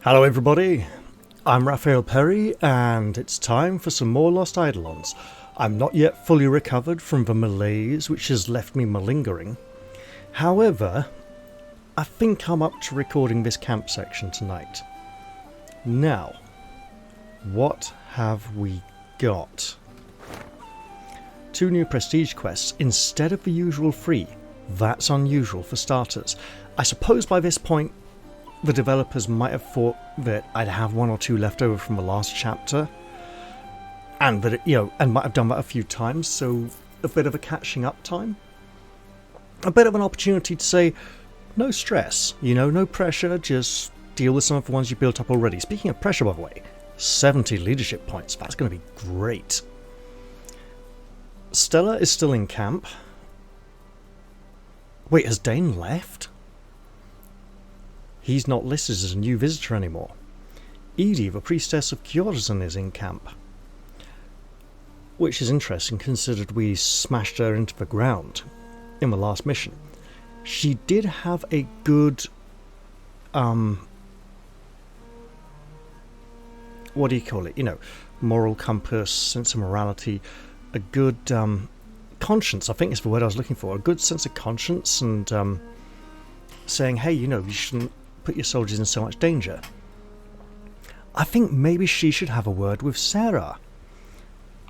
Hello everybody, I'm Raphael Perry and it's time for some more Lost Eidolons. I'm not yet fully recovered from the malaise which has left me malingering. However, I think I'm up to recording this camp section tonight. Now, what have we got? 2 new prestige quests instead of the usual 3. That's unusual for starters. I suppose by this point the developers might have thought that I'd have 1 or 2 left over from the last chapter, and that and might have done that a few times, so a bit of a catching up time. A bit of an opportunity to say, no stress, no pressure, just deal with some of the ones you built up already. Speaking of pressure, by the way, 70 leadership points, that's going to be great. Stella is still in camp. Wait, has Dane left? He's not listed as a new visitor anymore. Edie, the priestess of Culinary, is in camp. Which is interesting, considered we smashed her into the ground in the last mission. She did have a good, what do you call it? Moral compass, sense of morality, a good conscience, I think is the word I was looking for. A good sense of conscience and saying, hey, you shouldn't put your soldiers in so much danger. I think maybe she should have a word with Sarah,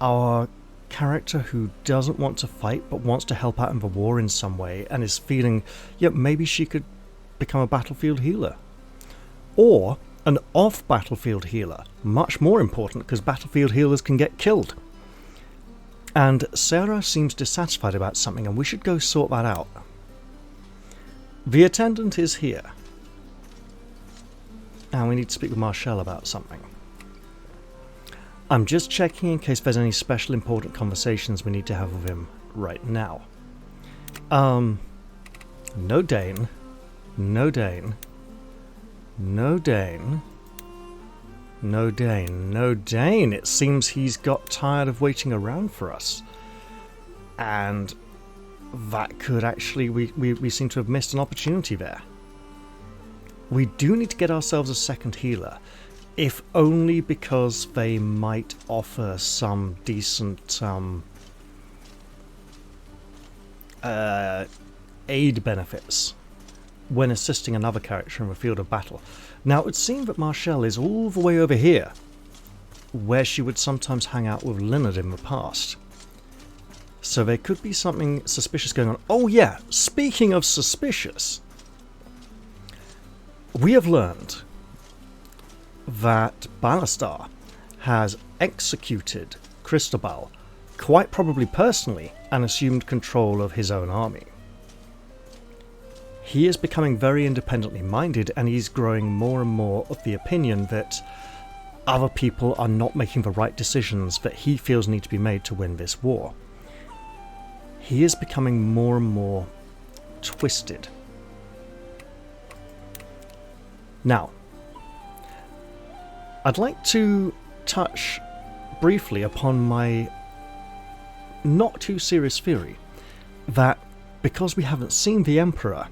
our character who doesn't want to fight but wants to help out in the war in some way and is feeling, maybe she could become a battlefield healer. Or an off-battlefield healer, much more important because battlefield healers can get killed. And Sarah seems dissatisfied about something and we should go sort that out. The attendant is here. And we need to speak with Marshall about something. I'm just checking in case there's any special important conversations we need to have with him right now. No Dane. No Dane. No Dane. No Dane. No Dane. It seems he's got tired of waiting around for us. And that could actually, we seem to have missed an opportunity there. We do need to get ourselves a second healer, if only because they might offer some decent aid benefits when assisting another character in the field of battle. Now, it would seem that Marshall is all the way over here, where she would sometimes hang out with Leonard in the past. So there could be something suspicious going on. Oh yeah, speaking of suspicious, we have learned that Ballastar has executed Cristobal, quite probably personally, and assumed control of his own army. He is becoming very independently minded and he's growing more and more of the opinion that other people are not making the right decisions that he feels need to be made to win this war. He is becoming more and more twisted. Now, I'd like to touch briefly upon my not too serious theory that because we haven't seen the Emperor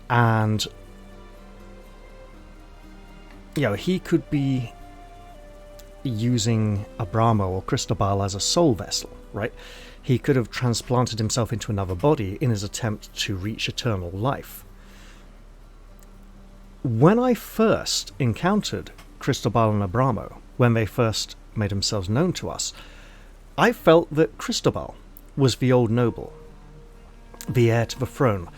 and he could be using Abramo or Cristobal as a soul vessel, right? He could have transplanted himself into another body in his attempt to reach eternal life. When I first encountered Cristobal and Abramo, when they first made themselves known to us, I felt that Cristobal was the old noble, the heir to the throne,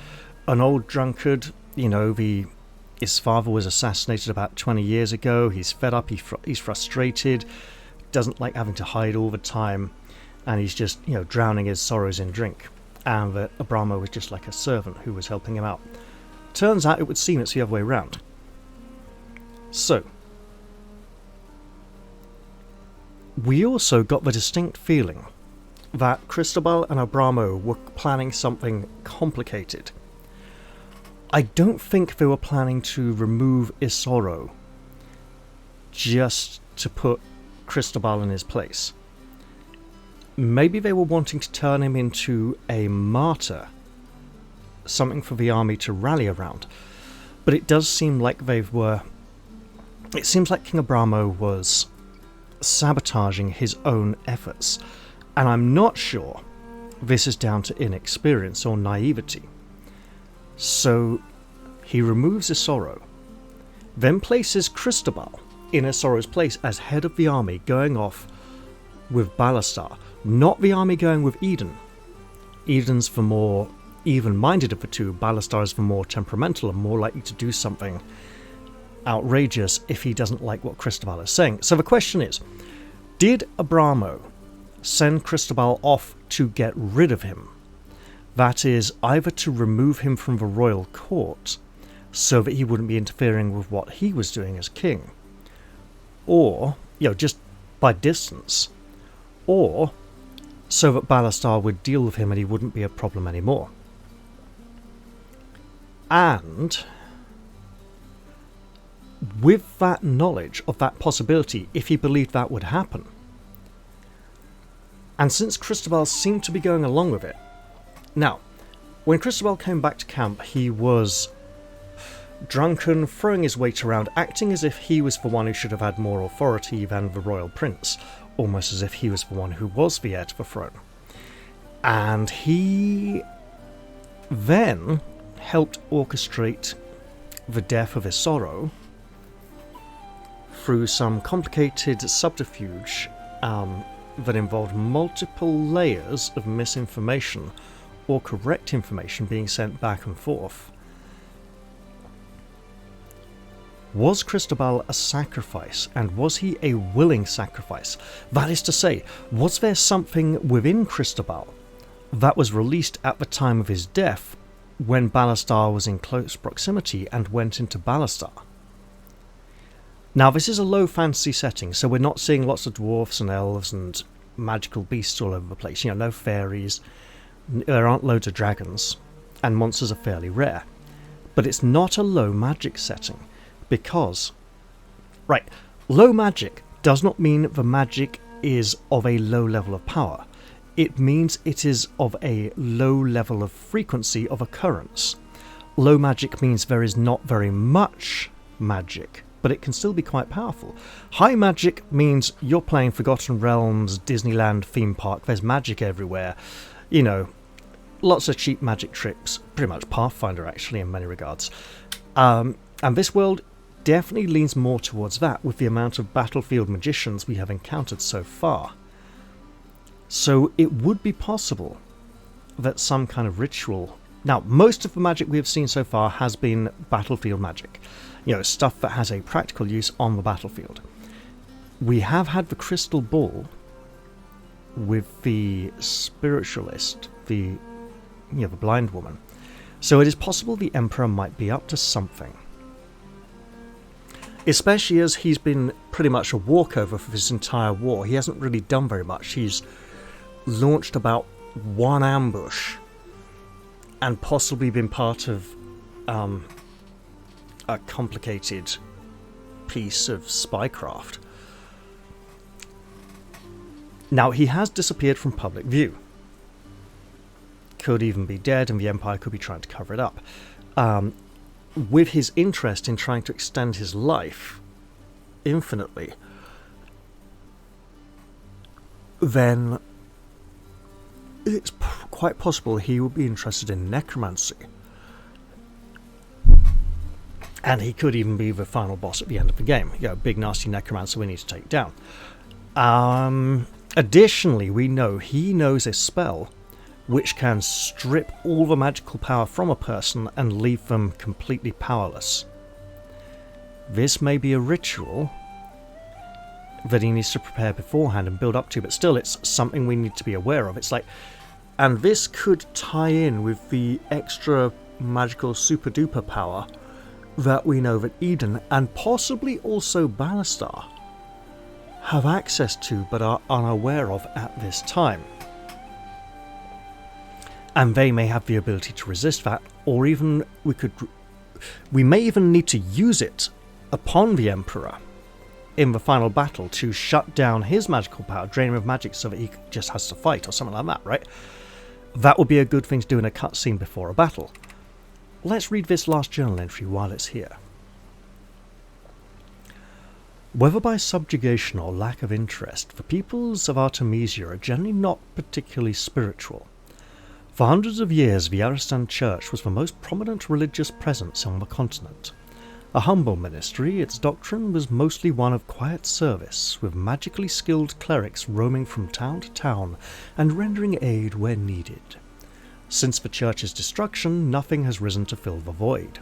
an old drunkard, his father was assassinated about 20 years ago, he's fed up, he's frustrated, doesn't like having to hide all the time, and he's just, drowning his sorrows in drink, and that Abramo was just like a servant who was helping him out. Turns out it would seem it's the other way around. So, we also got the distinct feeling that Cristobal and Abramo were planning something complicated. I don't think they were planning to remove Isoro just to put Cristobal in his place. Maybe they were wanting to turn him into a martyr, something for the army to rally around. But it does seem like they were it seems like King Abramo was sabotaging his own efforts, and I'm not sure this is down to inexperience or naivety. So he removes Isoro, then places Cristobal in Isoro's place as head of the army, going off with Ballastar, not the army going with Eden. Eden's the more even-minded of the two, Ballastar is the more temperamental and more likely to do something outrageous if he doesn't like what Cristobal is saying. So the question is, did Abramo send Cristobal off to get rid of him? That is, either to remove him from the royal court so that he wouldn't be interfering with what he was doing as king, or, just by distance, or so that Ballastar would deal with him and he wouldn't be a problem anymore. And with that knowledge of that possibility, if he believed that would happen, and since Cristobal seemed to be going along with it. Now, when Cristobal came back to camp, he was drunken, throwing his weight around, acting as if he was the one who should have had more authority than the royal prince, almost as if he was the one who was the heir to the throne. And he then helped orchestrate the death of Isoro through some complicated subterfuge that involved multiple layers of misinformation or correct information being sent back and forth. Was Cristobal a sacrifice, and was he a willing sacrifice? That is to say, was there something within Cristobal that was released at the time of his death when Ballastar was in close proximity and went into Ballastar? Now, this is a low fantasy setting, so we're not seeing lots of dwarfs and elves and magical beasts all over the place. No fairies, there aren't loads of dragons, and monsters are fairly rare. But it's not a low magic setting. Because, low magic does not mean the magic is of a low level of power. It means it is of a low level of frequency of occurrence. Low magic means there is not very much magic, but it can still be quite powerful. High magic means you're playing Forgotten Realms, Disneyland theme park, there's magic everywhere. Lots of cheap magic tricks, pretty much Pathfinder actually in many regards. And this world definitely leans more towards that with the amount of battlefield magicians we have encountered so far. So it would be possible that some kind of ritual... Now, most of the magic we have seen so far has been battlefield magic. Stuff that has a practical use on the battlefield. We have had the crystal ball with the spiritualist, the blind woman. So it is possible the Emperor might be up to something. Especially as he's been pretty much a walkover for this entire war. He hasn't really done very much. He's launched about one ambush and possibly been part of a complicated piece of spycraft. Now, he has disappeared from public view. Could even be dead, and the Empire could be trying to cover it up. With his interest in trying to extend his life infinitely, then it's quite possible he would be interested in necromancy. And he could even be the final boss at the end of the game. Big nasty necromancer we need to take down. Additionally, we know he knows a spell which can strip all the magical power from a person and leave them completely powerless. This may be a ritual that he needs to prepare beforehand and build up to, but still it's something we need to be aware of. It's and this could tie in with the extra magical super duper power that we know that Eden and possibly also Ballastar have access to but are unaware of at this time. And they may have the ability to resist that, or even we may even need to use it upon the Emperor in the final battle to shut down his magical power, drain him of magic so that he just has to fight or something like that, right? That would be a good thing to do in a cutscene before a battle. Let's read this last journal entry while it's here. Whether by subjugation or lack of interest, the peoples of Artemesia are generally not particularly spiritual. For hundreds of years, the Aristan Church was the most prominent religious presence on the continent. A humble ministry, its doctrine was mostly one of quiet service, with magically skilled clerics roaming from town to town and rendering aid where needed. Since the church's destruction, nothing has risen to fill the void.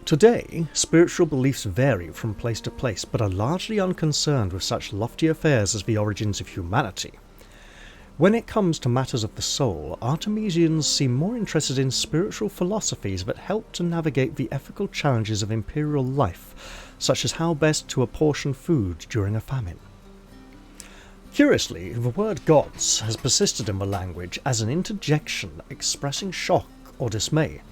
Today, spiritual beliefs vary from place to place, but are largely unconcerned with such lofty affairs as the origins of humanity. When it comes to matters of the soul, Artemesians seem more interested in spiritual philosophies that help to navigate the ethical challenges of imperial life, such as how best to apportion food during a famine. Curiously, the word gods has persisted in the language as an interjection expressing shock or dismay.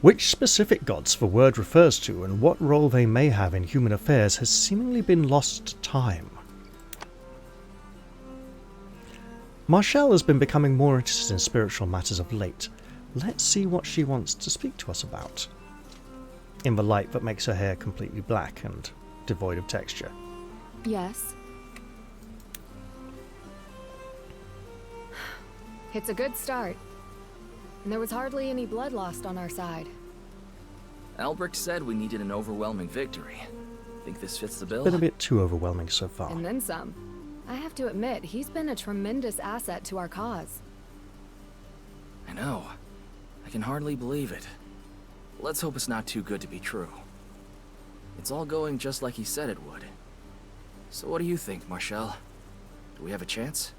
Which specific gods the word refers to and what role they may have in human affairs has seemingly been lost to time. Marshall has been becoming more interested in spiritual matters of late. Let's see what she wants to speak to us about. In the light that makes her hair completely black and devoid of texture. Yes. It's a good start. And there was hardly any blood lost on our side. Albrecht said we needed an overwhelming victory. Think this fits the bill? Been a bit too overwhelming so far. And then some. I have to admit, he's been a tremendous asset to our cause. I know. I can hardly believe it. Let's hope it's not too good to be true. It's all going just like he said it would. So what do you think, Marshall? Do we have a chance?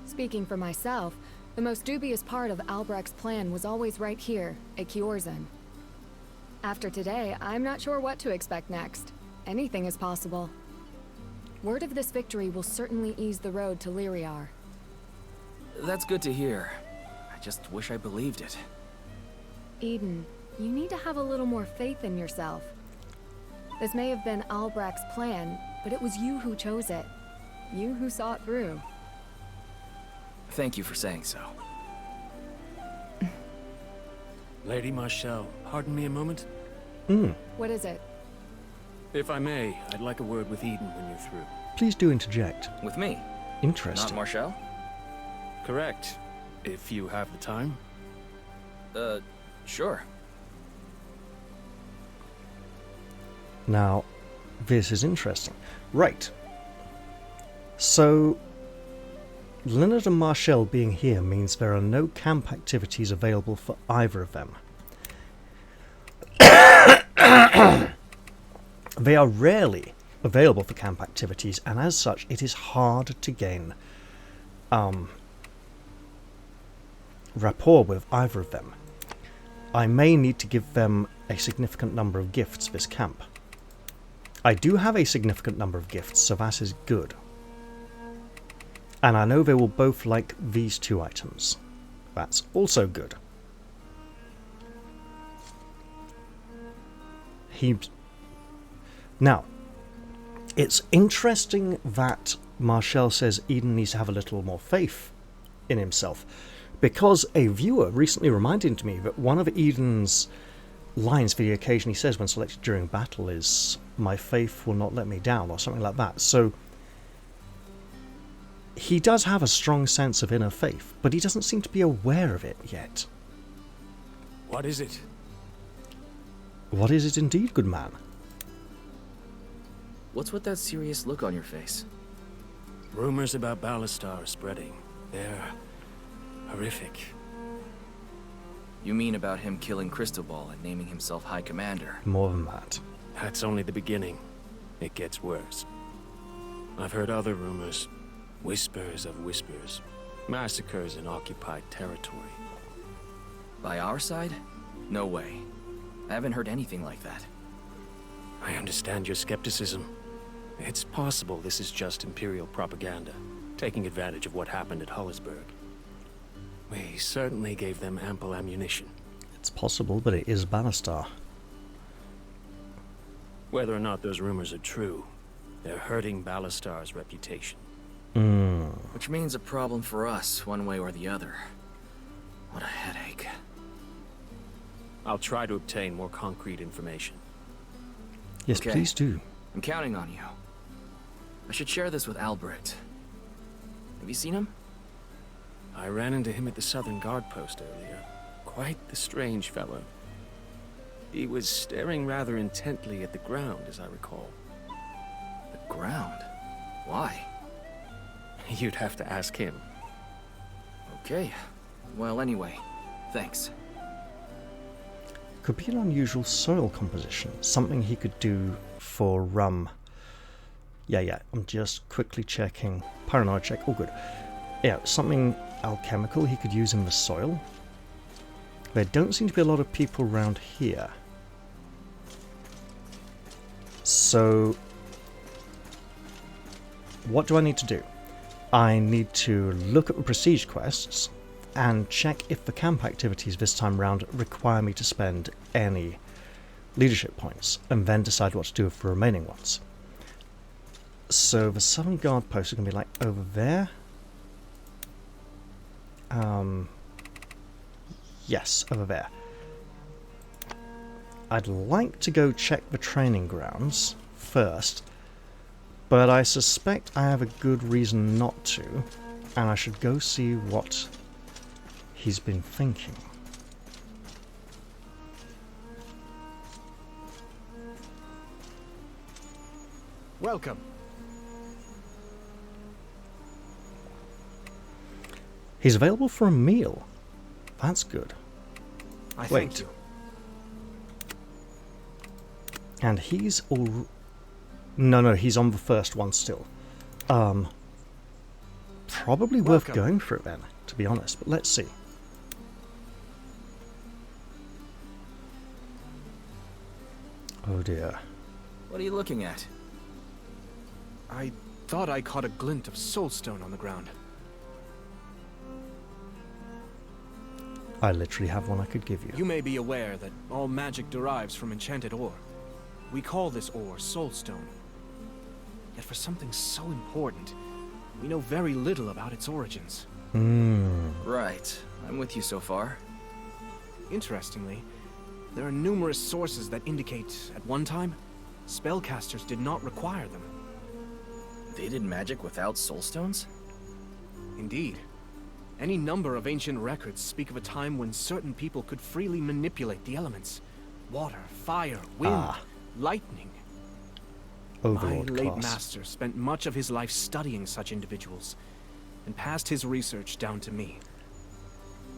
Speaking for myself, the most dubious part of Albrecht's plan was always right here, at Kjorzin. After today, I'm not sure what to expect next. Anything is possible. Word of this victory will certainly ease the road to Lyriar. That's good to hear. I just wish I believed it. Eden, you need to have a little more faith in yourself. This may have been Albrecht's plan, but it was you who chose it. You who saw it through. Thank you for saying so. Lady Marshall, pardon me a moment? What is it? If I may, I'd like a word with Eden when you're through. Please do interject. With me? Interesting. Not Marshall? Correct. If you have the time. Sure. Now, this is interesting. Right. So, Leonard and Marshall being here means there are no camp activities available for either of them. They are rarely available for camp activities, and as such, it is hard to gain rapport with either of them. I may need to give them a significant number of gifts this camp. I do have a significant number of gifts, so that is good. And I know they will both like these two items. That's also good. Now, it's interesting that Marshall says Eden needs to have a little more faith in himself, because a viewer recently reminded me that one of Eden's lines for the occasion he says when selected during battle is, "My faith will not let me down," or something like that. So he does have a strong sense of inner faith, but he doesn't seem to be aware of it yet. What is it? What is it indeed, good man? What's with that serious look on your face? Rumors about Ballastar are spreading. They're horrific. You mean about him killing Cristobal and naming himself High Commander? More than that. That's only the beginning. It gets worse. I've heard other rumors. Whispers of whispers. Massacres in occupied territory. By our side? No way. I haven't heard anything like that. I understand your skepticism. It's possible this is just Imperial propaganda, taking advantage of what happened at Hollisburg. We certainly gave them ample ammunition. It's possible, but it is Ballastar. Whether or not those rumors are true, they're hurting Ballastar's reputation. Which means a problem for us, one way or the other. What a headache. I'll try to obtain more concrete information. Yes, Okay. please do. I'm counting on you. I should share this with Albrecht. Have you seen him? I ran into him at the southern guard post earlier. Quite the strange fellow. He was staring rather intently at the ground, as I recall. The ground? Why? You'd have to ask him. Okay. Well, anyway, thanks. Could be an unusual soil composition. Something he could do for Yeah, I'm just quickly checking. Paranoid check, all good. Yeah, something alchemical he could use in the soil. There don't seem to be a lot of people around here. So, what do I need to do? I need to look at the prestige quests and check if the camp activities this time round require me to spend any leadership points, and then decide what to do with the remaining ones. So the southern guard posts are going to be like over there. Yes, over there. I'd like to go check the training grounds first, but I suspect I have a good reason not to, and I should go see what he's been thinking. Welcome. He's available for a meal. That's good. I Wait. thank you. And he's all... No, he's on the first one still. Probably worth Welcome. going for it then, to be honest, but let's see. Oh dear. What are you looking at? I thought I caught a glint of soulstone on the ground. I literally have one I could give you. You may be aware that all magic derives from enchanted ore. We call this ore soulstone. Yet for something so important, we know very little about its origins. Right. I'm with you so far. Interestingly, there are numerous sources that indicate, at one time, spellcasters did not require them. They did magic without soulstones? Indeed. Any number of ancient records speak of a time when certain people could freely manipulate the elements. Water, fire, wind, lightning. Overlord My late class. master spent much of his life studying such individuals, and passed his research down to me.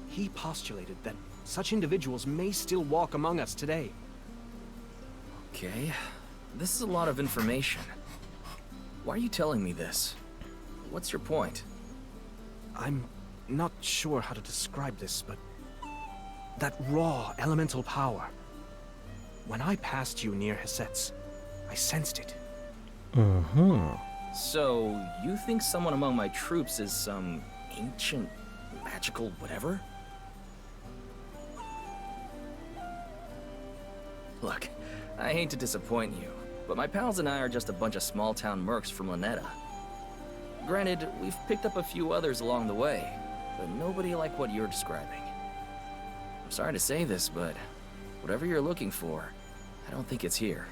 He postulated that such individuals may still walk among us today. Okay. This is a lot of information. Why are you telling me this? What's your point? I'm not sure how to describe this, but that raw elemental power. When I passed you near Hesetz, I sensed it. So, you think someone among my troops is some ancient, magical whatever? Look, I hate to disappoint you, but my pals and I are just a bunch of small-town mercs from Lanetta. Granted, we've picked up a few others along the way, but nobody like what you're describing. I'm sorry to say this, but whatever you're looking for, I don't think it's here.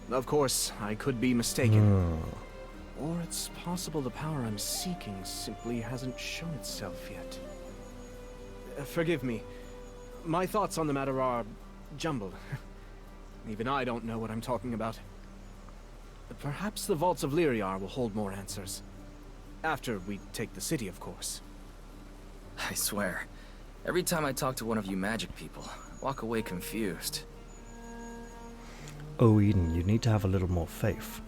Of course, I could be mistaken. Or it's possible the power I'm seeking simply hasn't shown itself yet. Forgive me. My thoughts on the matter are jumbled. Even I don't know what I'm talking about. Perhaps the vaults of Lyriar will hold more answers. After we take the city, of course. I swear, every time I talk to one of you magic people, I walk away confused. Oh, Eden, you need to have a little more faith.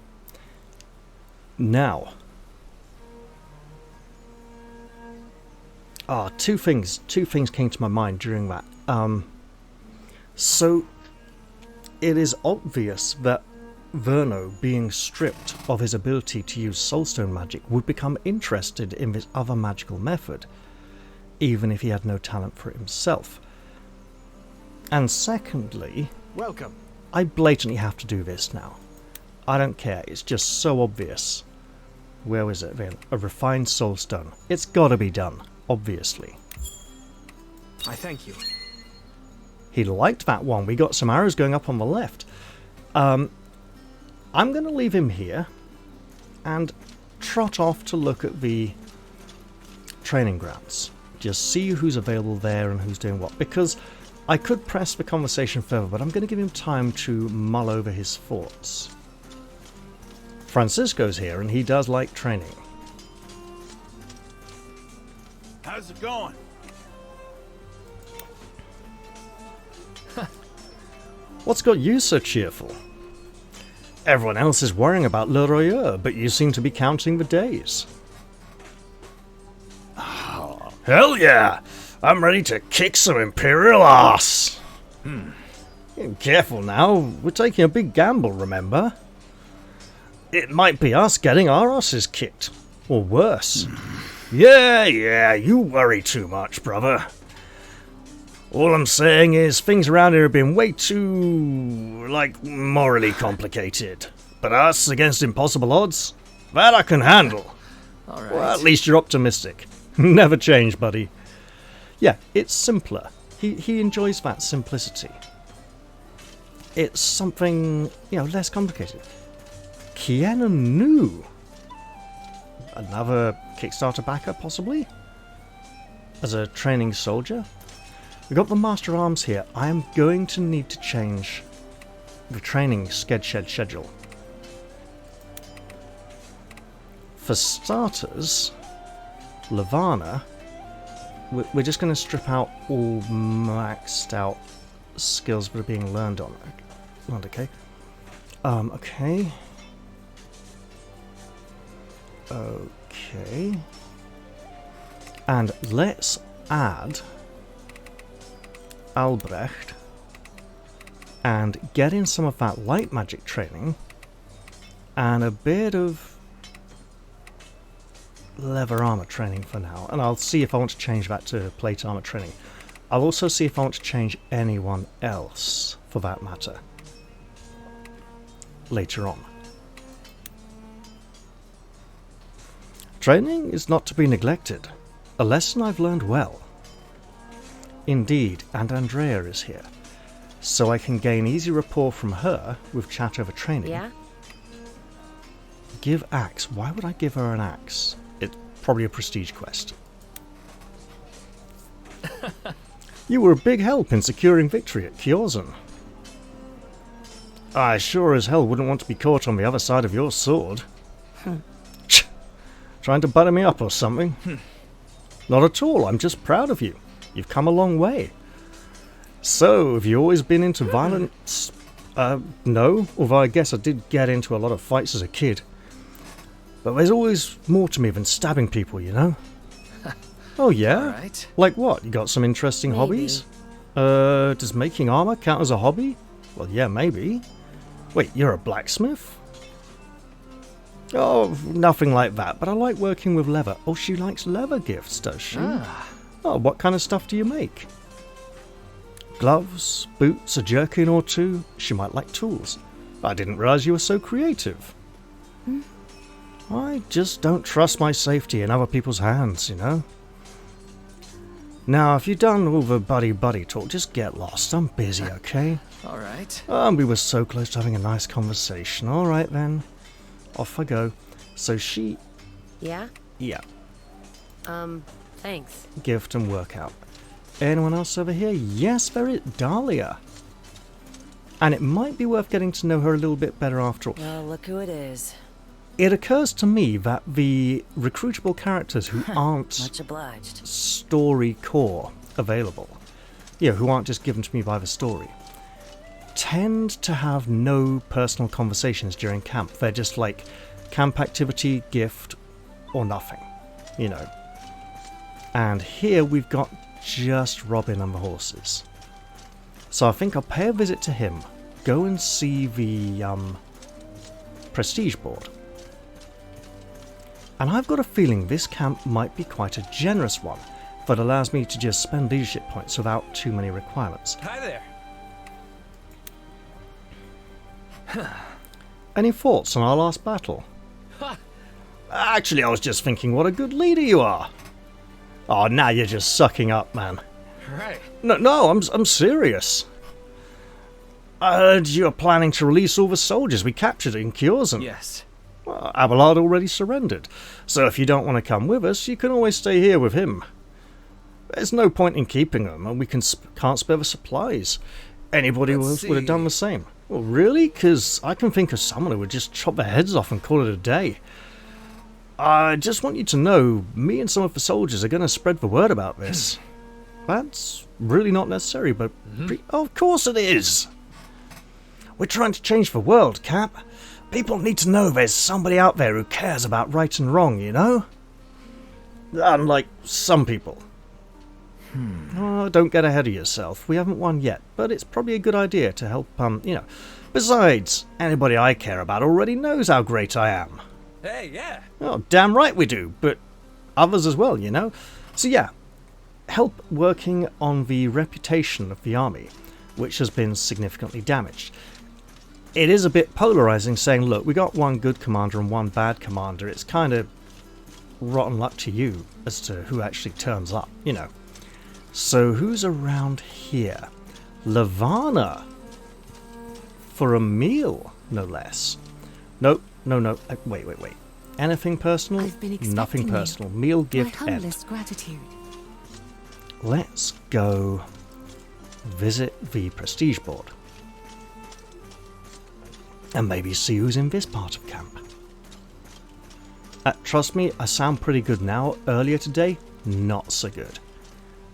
Now. Two things came to my mind during that. So, it is obvious that Verno, being stripped of his ability to use soulstone magic, would become interested in this other magical method, even if he had no talent for it himself. And secondly, Welcome. I blatantly have to do this now. I don't care, it's just so obvious. Where was it then? A refined soulstone. It's gotta be done, obviously. I thank you. He liked that one. We got some arrows going up on the left. I'm going to leave him here and trot off to look at the training grounds. Just see who's available there and who's doing what. Because I could press the conversation further, but I'm going to give him time to mull over his thoughts. Francisco's here, and he does like training. How's it going? What's got you so cheerful? Everyone else is worrying about Le Royeur, but you seem to be counting the days. Oh, hell yeah! I'm ready to kick some Imperial ass! Careful now, we're taking a big gamble, remember? It might be us getting our asses kicked. Or worse. Yeah, you worry too much, brother. All I'm saying is things around here have been way too, morally complicated. But us against impossible odds? That I can handle. All right. Well, at least you're optimistic. Never change, buddy. Yeah, it's simpler. He enjoys that simplicity. It's something, less complicated. Kiena Nu. Another Kickstarter backer, possibly? As a training soldier? We've got the Master of Arms here. I am going to need to change the training schedule. For starters, Lavana, we're just going to strip out all maxed out skills that are being learned on. Okay. Okay. Okay. And let's add Albrecht and get in some of that light magic training and a bit of leather armor training for now. And I'll see if I want to change that to plate armor training. I'll also see if I want to change anyone else, for that matter, later on. Training is not to be neglected. A lesson I've learned well. Indeed, and Andrea is here, so I can gain easy rapport from her with chat over training. Yeah? Give axe. Why would I give her an axe? It's probably a prestige quest. You were a big help in securing victory at Kyorzan. I sure as hell wouldn't want to be caught on the other side of your sword. Trying to butter me up or something? Not at all, I'm just proud of you. You've come a long way. So, have you always been into violence? No, although I guess I did get into a lot of fights as a kid. But there's always more to me than stabbing people, you know? Oh yeah? Alright. Like what? You got some interesting Maybe. hobbies? Does making armor count as a hobby? Well, yeah, maybe. Wait, you're a blacksmith? Oh, nothing like that, but I like working with leather. Oh, she likes leather gifts, does she? Oh, what kind of stuff do you make? Gloves, boots, a jerkin or two? She might like tools. I didn't realize you were so creative. I just don't trust my safety in other people's hands, you know? Now, if you've done all the buddy-buddy talk, just get lost. I'm busy, okay? Alright. We were so close to having a nice conversation. Alright then. Off I go. So she... Yeah? Yeah. Thanks. Gift and workout. Anyone else over here? Yes, there is. Dahlia. And it might be worth getting to know her a little bit better after all. Well, look who it is. It occurs to me that the recruitable characters who aren't Much obliged. story core available, who aren't just given to me by the story, tend to have no personal conversations during camp. They're just like camp activity, gift, or nothing, And here we've got just Robin and the horses. So I think I'll pay a visit to him, go and see the prestige board. And I've got a feeling this camp might be quite a generous one that allows me to just spend leadership points without too many requirements. Hi there. Any thoughts on our last battle? Actually, I was just thinking what a good leader you are. Oh, now you're just sucking up, man. Right. No, I'm serious. I heard you are planning to release all the soldiers we captured in Kyozen. Yes. Well, Abelard already surrendered, so if you don't want to come with us, you can always stay here with him. There's no point in keeping them, and we can't spare the supplies. Anybody Let's would have done the same. Well, really? Because I can think of someone who would just chop their heads off and call it a day. I just want you to know, me and some of the soldiers are going to spread the word about this. That's really not necessary, but of course it is. We're trying to change the world, Cap. People need to know there's somebody out there who cares about right and wrong, you know? Unlike some people. Oh, don't get ahead of yourself. We haven't won yet, but it's probably a good idea to help, Besides, anybody I care about already knows how great I am. Hey, yeah. Oh, damn right we do, but others as well, you know? So yeah, help working on the reputation of the army, which has been significantly damaged. It is a bit polarizing saying, look, we got one good commander and one bad commander. It's kind of rotten luck to you as to who actually turns up, you know. So who's around here? Lavana. For a meal, no less. No. Wait. Anything personal? I've been expecting Nothing you. personal. Meal gift My end. humblest gratitude. Let's go visit the prestige board. And maybe see who's in this part of camp. Trust me, I sound pretty good now. Earlier today, not so good.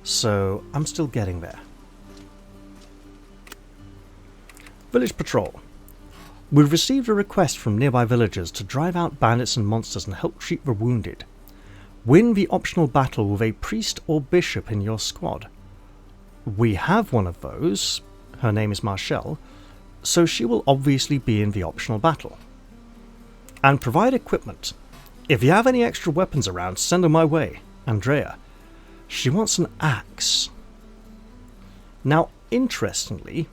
So, I'm still getting there. Village Patrol. We've received a request from nearby villagers to drive out bandits and monsters and help treat the wounded. Win the optional battle with a priest or bishop in your squad. We have one of those. Her name is Marshall, so she will obviously be in the optional battle. And provide equipment. If you have any extra weapons around, send them my way. Andrea. She wants an axe. Now, interestingly,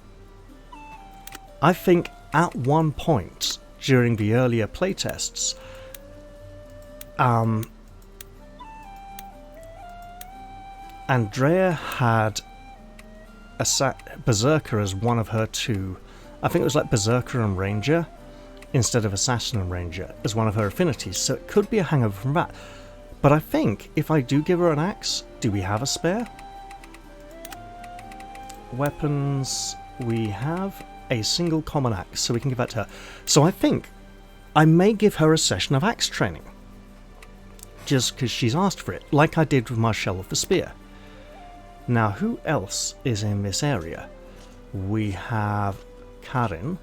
I think at one point during the earlier playtests, Andrea had Berserker as one of her two. I think it was like Berserker and Ranger instead of Assassin and Ranger as one of her affinities, so it could be a hangover from that. But I think if I do give her an axe, do we have a spare? Weapons, we have a single common axe, so we can give that to her. So I think I may give her a session of axe training. Just because she's asked for it, like I did with Marshall with the spear. Now, who else is in this area? We have Karin,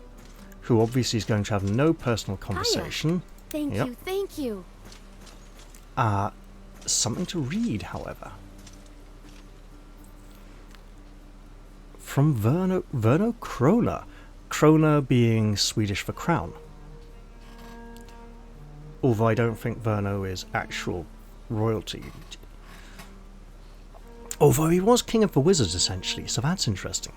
who obviously is going to have no personal conversation. Thank you. Something to read, however. From Verno Krona. Krona being Swedish for crown. Although I don't think Verno is actual royalty. Although he was king of the wizards, essentially, so that's interesting.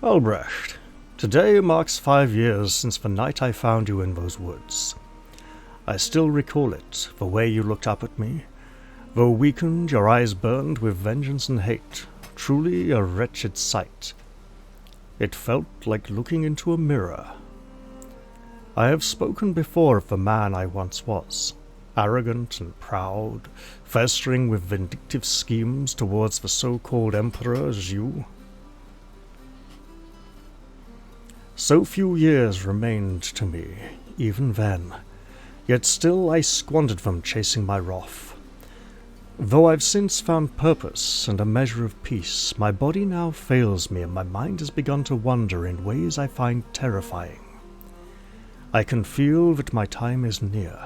Albrecht, today marks 5 years since the night I found you in those woods. I still recall it, the way you looked up at me. Though weakened, your eyes burned with vengeance and hate, truly a wretched sight. It felt like looking into a mirror. I have spoken before of the man I once was, arrogant and proud, festering with vindictive schemes towards the so-called Emperor Zhu. So few years remained to me, even then. Yet still I squandered them chasing my wrath. Though I've since found purpose and a measure of peace, my body now fails me and my mind has begun to wander in ways I find terrifying. I can feel that my time is near.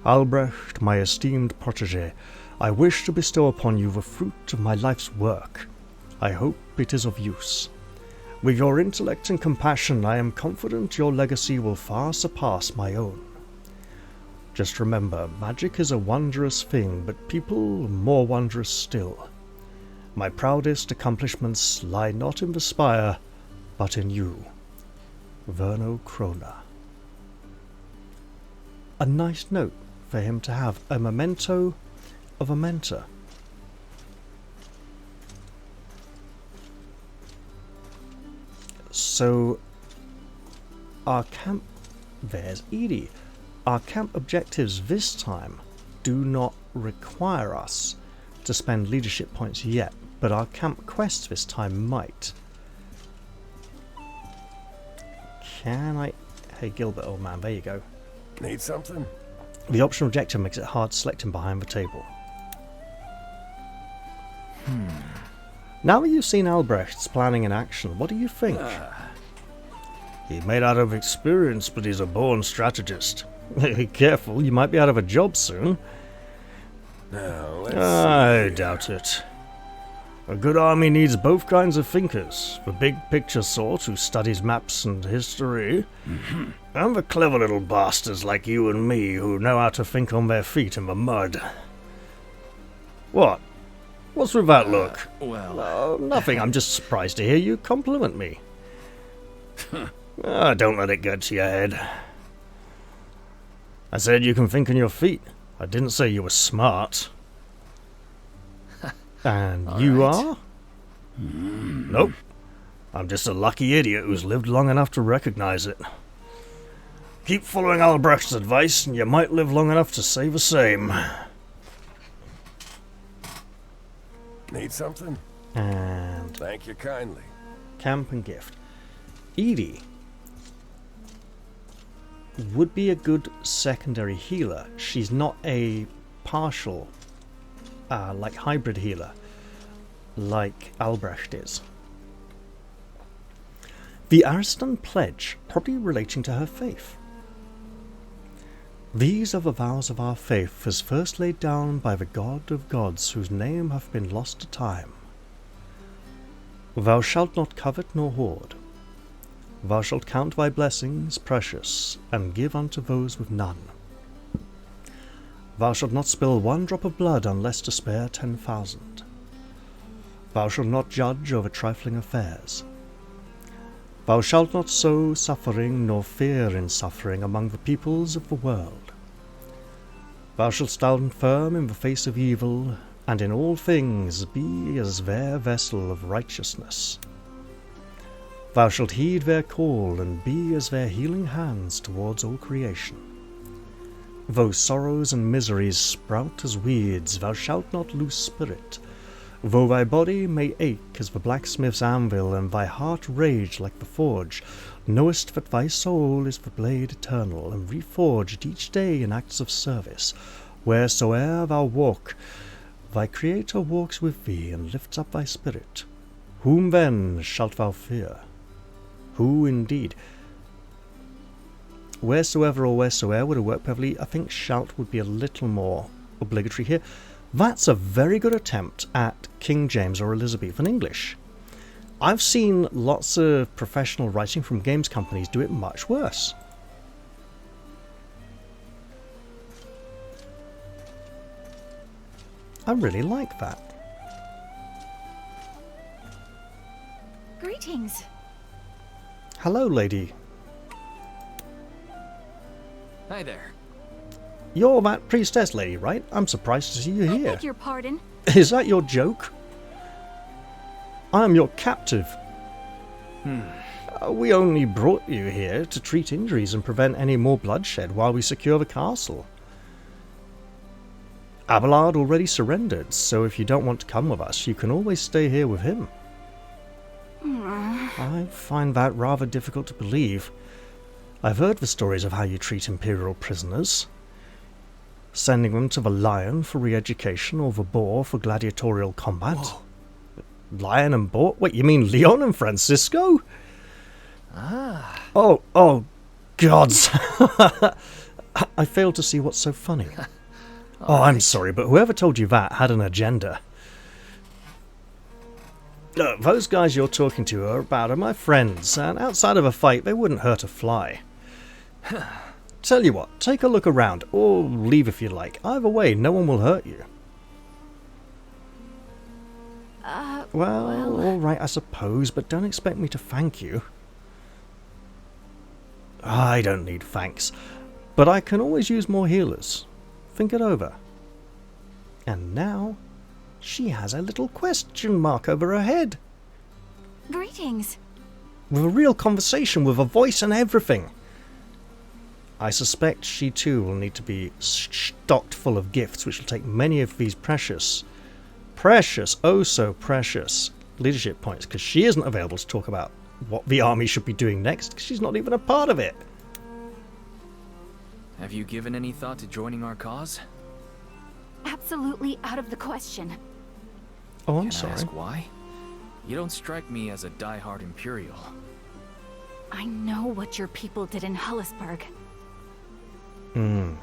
Albrecht, my esteemed protégé, I wish to bestow upon you the fruit of my life's work. I hope it is of use. With your intellect and compassion, I am confident your legacy will far surpass my own. Just remember, magic is a wondrous thing, but people more wondrous still. My proudest accomplishments lie not in the spire, but in you. Verno Krona. A nice note for him to have, a memento of a mentor. So, our camp... There's Edie. Our camp objectives this time do not require us to spend leadership points yet, but our camp quests this time might. Can I... Hey Gilbert, old man, there you go. Need something? The optional objective makes it hard to select him behind the table. Now that you've seen Albrecht's planning in action, what do you think? He may not have experience, but he's a born strategist. Careful, you might be out of a job soon. Now, let's I see. doubt it. A good army needs both kinds of thinkers. The big picture sort who studies maps and history, and the clever little bastards like you and me who know how to think on their feet in the mud. What? What's with that look? Well... Nothing, I'm just surprised to hear you compliment me. Don't let it get to your head. I said you can think on your feet. I didn't say you were smart. And you are? Nope. I'm just a lucky idiot who's lived long enough to recognize it. Keep following Albrecht's advice, and you might live long enough to say the same. Need something? And Thank you kindly. camp and gift. Edie would be a good secondary healer. She's not a partial, like hybrid healer, like Albrecht is. The Ariston Pledge, probably relating to her faith. These are the vows of our faith, as first laid down by the God of gods, whose name hath been lost to time. Thou shalt not covet nor hoard. Thou shalt count thy blessings precious, and give unto those with none. Thou shalt not spill one drop of blood unless to spare 10,000. Thou shalt not judge over trifling affairs. Thou shalt not sow suffering nor fear in suffering among the peoples of the world. Thou shalt stand firm in the face of evil, and in all things be as their vessel of righteousness. Thou shalt heed their call, and be as their healing hands towards all creation. Though sorrows and miseries sprout as weeds, thou shalt not lose spirit. Though thy body may ache as the blacksmith's anvil, and thy heart rage like the forge, knowest that thy soul is the blade eternal, and reforged each day in acts of service. Wheresoe'er thou walk, thy Creator walks with thee, and lifts up thy spirit. Whom then shalt thou fear? Who indeed? Wheresoever or wheresoe'er would have worked perfectly. I think shalt would be a little more obligatory here. That's a very good attempt at King James or Elizabethan English. I've seen lots of professional writing from games companies do it much worse. I really like that. Greetings. Hello, lady. Hi there. You're that priestess lady, right? I'm surprised to see you I here. beg your pardon. Is that your joke? I am your captive. We only brought you here to treat injuries and prevent any more bloodshed while we secure the castle. Abelard already surrendered, so if you don't want to come with us, you can always stay here with him. I find that rather difficult to believe. I've heard the stories of how you treat Imperial prisoners. Sending them to the Lion for re-education or the Boar for gladiatorial combat. Whoa. Lion and Boar? Wait, you mean Leon and Francisco? Ah. Oh, gods. I failed to see what's so funny. I'm sorry, but whoever told you that had an agenda. Those guys you're talking to are my friends, and outside of a fight, they wouldn't hurt a fly. Tell you what, take a look around, or leave if you like. Either way, no one will hurt you. Well, alright, I suppose, but don't expect me to thank you. I don't need thanks, but I can always use more healers. Think it over. And now, she has a little question mark over her head. Greetings. With a real conversation, with a voice and everything. I suspect she too will need to be stocked full of gifts, which will take many of these precious, oh so precious leadership points, because she isn't available to talk about what the army should be doing next, because she's not even a part of it. Have you given any thought to joining our cause? Absolutely out of the question. Oh, I'm Can sorry. I ask why? You don't strike me as a die-hard Imperial. I know what your people did in Hullisburg. Hmm.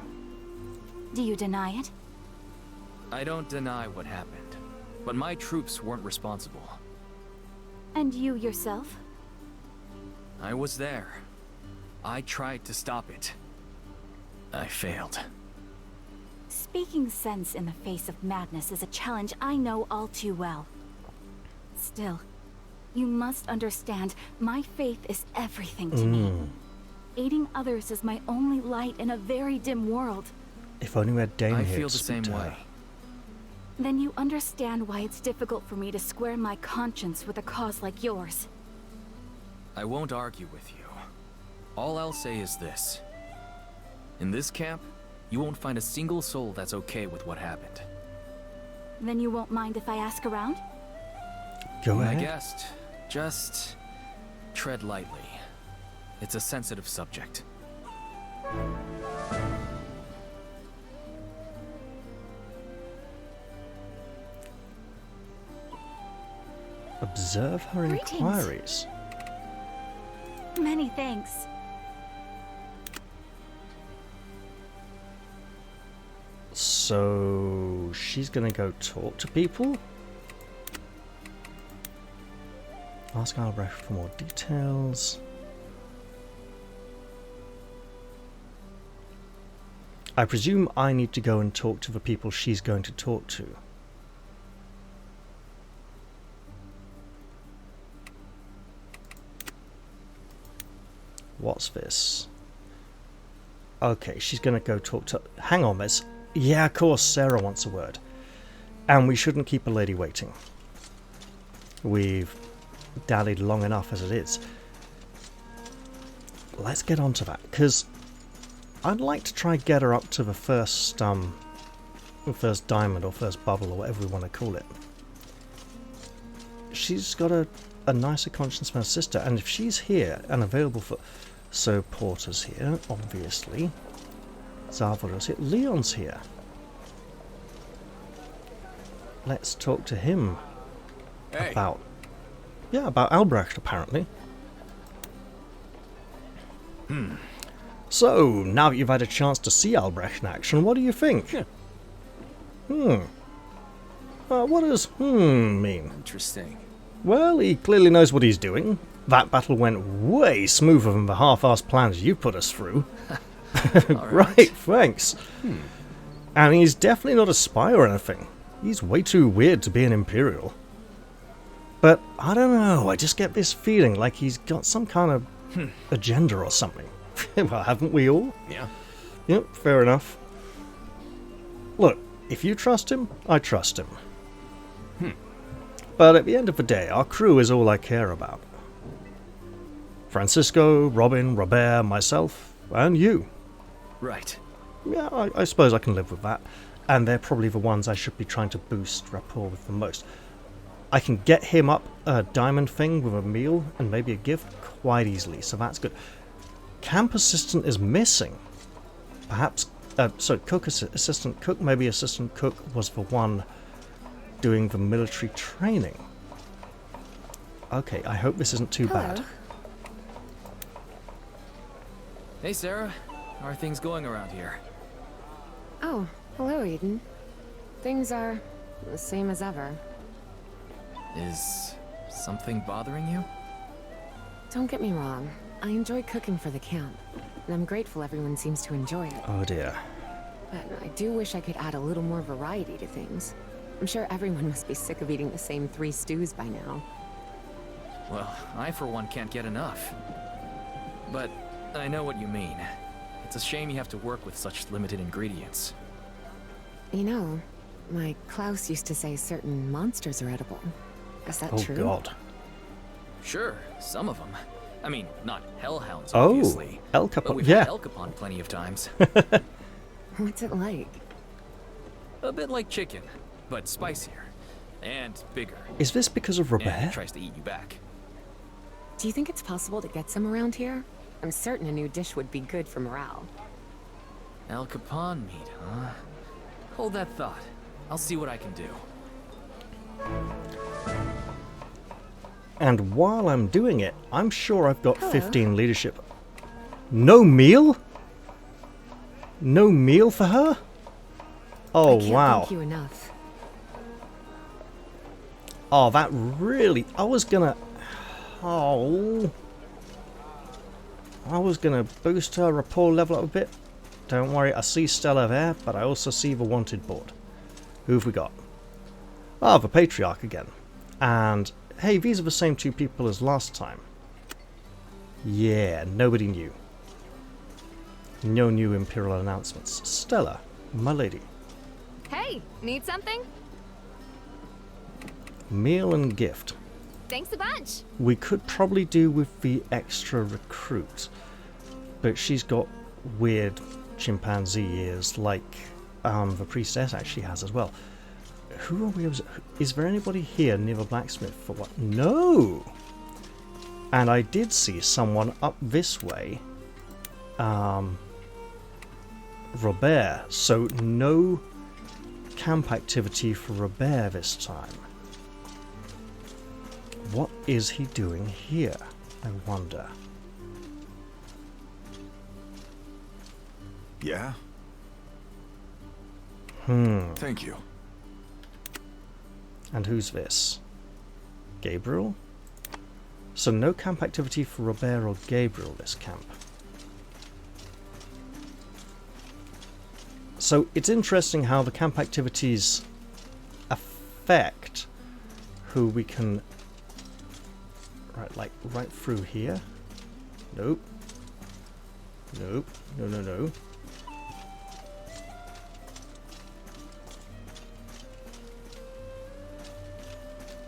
Do you deny it? I don't deny what happened, but my troops weren't responsible. And you yourself? I was there. I tried to stop it. I failed. Speaking sense in the face of madness is a challenge I know all too well. Still, you must understand, my faith is everything to me. Aiding others is my only light in a very dim world. If only we had Dane I here feel to the speak same to her. way. Then you understand why it's difficult for me to square my conscience with a cause like yours. I won't argue with you. All I'll say is this. In this camp, you won't find a single soul that's okay with what happened. Then you won't mind if I ask around? Go My ahead. guest, just tread lightly. It's a sensitive subject. Observe her Greetings. inquiries. Many thanks. So she's gonna go talk to people. Ask Albrecht for more details. I presume I need to go and talk to the people she's going to talk to. What's this? Okay, she's gonna go talk to... Hang on, Miss. Yeah, of course, Sarah wants a word. And we shouldn't keep a lady waiting. We've dallied long enough as it is. Let's get on to that, because I'd like to try get her up to the first diamond or first bubble or whatever we want to call it. She's got a nicer conscience than her sister, and if she's here and available for... So Porter's here, obviously. Zarval's here. Leon's here. Let's talk to him about... Yeah, about Albrecht, apparently. So, now that you've had a chance to see Albrecht in action, what do you think? What does mean? Interesting. Well, he clearly knows what he's doing. That battle went way smoother than the half-assed plans you put us through. Right, thanks. And he's definitely not a spy or anything. He's way too weird to be an Imperial. But, I don't know, I just get this feeling like he's got some kind of agenda or something. Well, haven't we all? Yeah. Yep, fair enough. Look, if you trust him, I trust him. But at the end of the day, our crew is all I care about. Francisco, Robin, Robert, myself, and you. Right. Yeah, I suppose I can live with that. And they're probably the ones I should be trying to boost rapport with the most. I can get him up a diamond thing with a meal and maybe a gift quite easily, so that's good. Camp assistant is missing. Perhaps, assistant cook, maybe assistant cook was the one doing the military training. Okay, I hope this isn't too bad. Hey, Sarah. How are things going around here? Oh, hello, Eden. Things are the same as ever. Is something bothering you? Don't get me wrong. I enjoy cooking for the camp, and I'm grateful everyone seems to enjoy it. Oh dear. But I do wish I could add a little more variety to things. I'm sure everyone must be sick of eating the same 3 stews by now. Well, I for one can't get enough. But I know what you mean. It's a shame you have to work with such limited ingredients. You know, my Klaus used to say certain monsters are edible. Is that true? Oh god. Sure, some of them. I mean, not hellhounds, Oh, obviously. El But Capone. we've Yeah. had El Capone plenty of times. What's it like? A bit like chicken, but spicier. And bigger. Is this because of And Robert? tries to eat you back. Do you think it's possible to get some around here? I'm certain a new dish would be good for morale. El Capone meat, huh? Hold that thought. I'll see what I can do. And while I'm doing it, I'm sure I've got 15 leadership. No meal? No meal for her? Oh, I can't wow. thank you enough. Oh, that really... I was gonna boost her rapport level up a bit. Don't worry, I see Stella there, but I also see the wanted board. Who have we got? Ah, the Patriarch again. And, hey, these are the same two people as last time. Yeah, nobody knew. No new Imperial announcements. Stella, my lady. Hey, need something? Meal and gift. Thanks a bunch. We could probably do with the extra recruit, but she's got weird chimpanzee ears like the priestess actually has as well. Who are we? Is there anybody here near the blacksmith for what? No! And I did see someone up this way. Robert. So no camp activity for Robert this time. What is he doing here, I wonder? Yeah? Thank you. And who's this? Gabriel? So no camp activity for Robert or Gabriel this camp. So it's interesting how the camp activities affect who we can... Right, like right through here? Nope. Nope. No, no, no.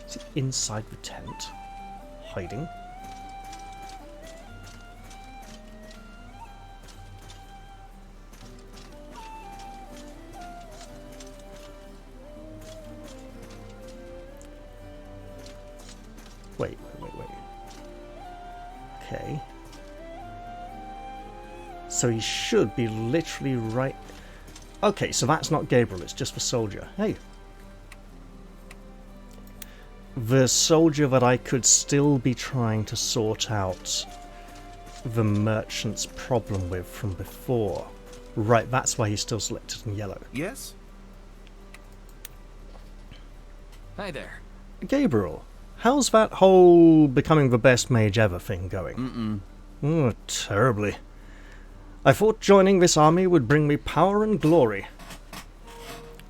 Is it inside the tent? Hiding? Wait. Okay. So he should be literally right... Okay, so that's not Gabriel, it's just the soldier. Hey. The soldier that I could still be trying to sort out the merchant's problem with from before. Right, that's why he's still selected in yellow. Yes? Hi there. Gabriel, how's that whole becoming the best mage ever thing going? Oh, terribly. I thought joining this army would bring me power and glory.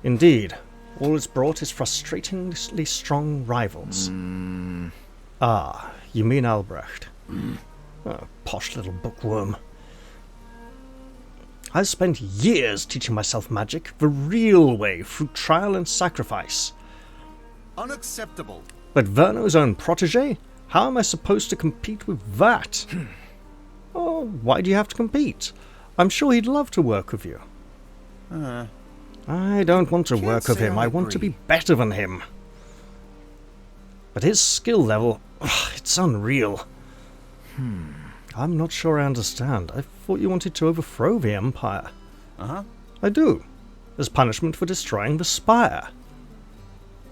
Indeed, all it's brought is frustratingly strong rivals. Ah, you mean Albrecht. Oh, posh little bookworm. I've spent years teaching myself magic the real way through trial and sacrifice. Unacceptable. But Verno's own protege? How am I supposed to compete with that? Oh, why do you have to compete? I'm sure he'd love to work with you. I don't want to work with him. I want to be better than him. But his skill level, it's unreal. I'm not sure I understand. I thought you wanted to overthrow the Empire. I do. As punishment for destroying the Spire.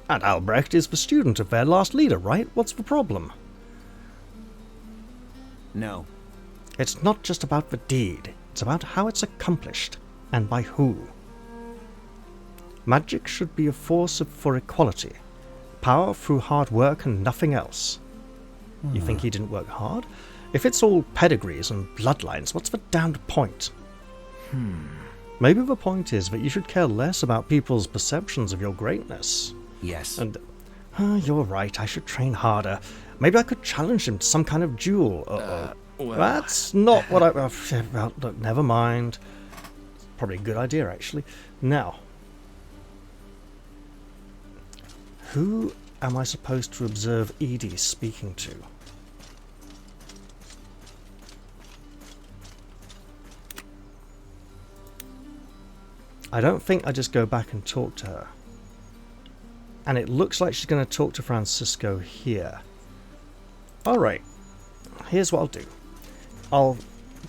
And Albrecht is the student of their last leader, right? What's the problem? No. It's not just about the deed. It's about how it's accomplished. And by who. Magic should be a force for equality. Power through hard work and nothing else. You think he didn't work hard? If it's all pedigrees and bloodlines, what's the damned point? Maybe the point is that you should care less about people's perceptions of your greatness. Yes. And, you're right, I should train harder. Maybe I could challenge him to some kind of duel. Well, That's not what I... well, look, never mind. Probably a good idea, actually. Now, who am I supposed to observe Edie speaking to? I don't think I just go back and talk to her. And it looks like she's going to talk to Francisco here. Alright, here's what I'll do. I'll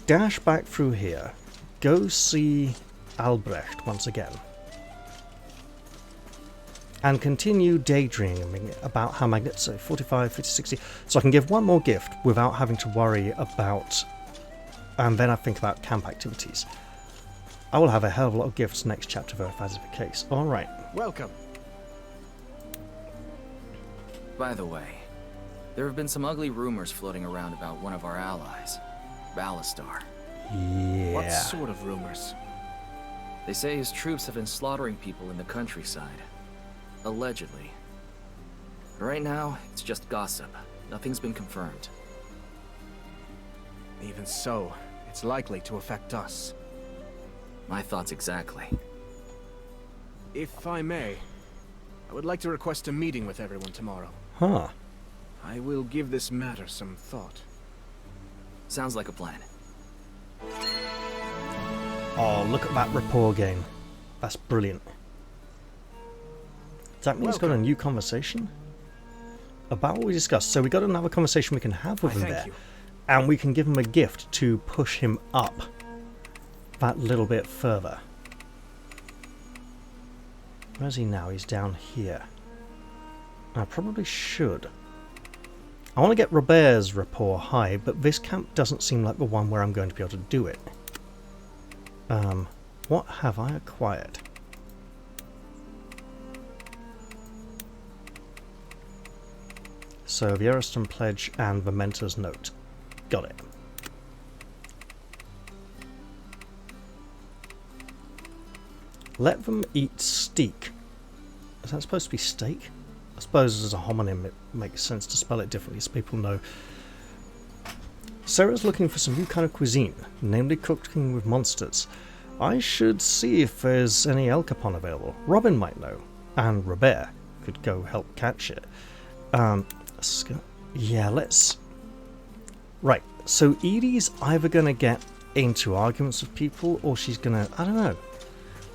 dash back through here, go see Albrecht once again, and continue daydreaming about how Magneto 45, 50, 60, so I can give one more gift without having to worry about, and then I think about camp activities. I will have a hell of a lot of gifts next chapter though, if that is the case. Alright. Welcome. By the way, there have been some ugly rumors floating around about one of our allies, Ballastar. Yeah. What sort of rumors? They say his troops have been slaughtering people in the countryside. Allegedly. Right now, it's just gossip. Nothing's been confirmed. Even so, it's likely to affect us. My thoughts exactly. If I may, I would like to request a meeting with everyone tomorrow. Huh. I will give this matter some thought. Sounds like a plan. Oh, look at that rapport game. That's brilliant. Does that mean he's got a new conversation? About what we discussed. So we got another conversation we can have with him there. And we can give him a gift to push him up that little bit further. Where's he now? He's down here. I probably should. I want to get Robert's rapport high, but this camp doesn't seem like the one where I'm going to be able to do it. What have I acquired? So the Ariston Pledge and the Mentor's Note. Got it. Let them eat steak. Is that supposed to be steak? I suppose as a homonym it makes sense to spell it differently so people know. Sarah's looking for some new kind of cuisine, namely cooking with monsters. I should see if there's any El Capone available. Robin might know, and Robert could go help catch it. Yeah, let's... Right, so Edie's either going to get into arguments with people, or she's going to... I don't know.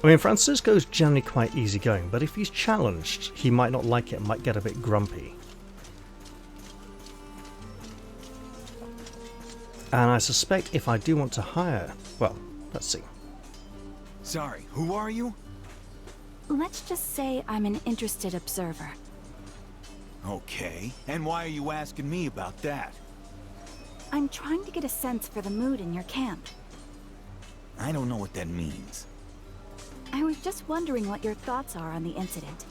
I mean, Francisco's generally quite easygoing, but if he's challenged, he might not like it and might get a bit grumpy. And I suspect if I do want to hire... Well, let's see. Sorry, who are you? Let's just say I'm an interested observer. Okay, and why are you asking me about that? I'm trying to get a sense for the mood in your camp. I don't know what that means. I was just wondering what your thoughts are on the incident.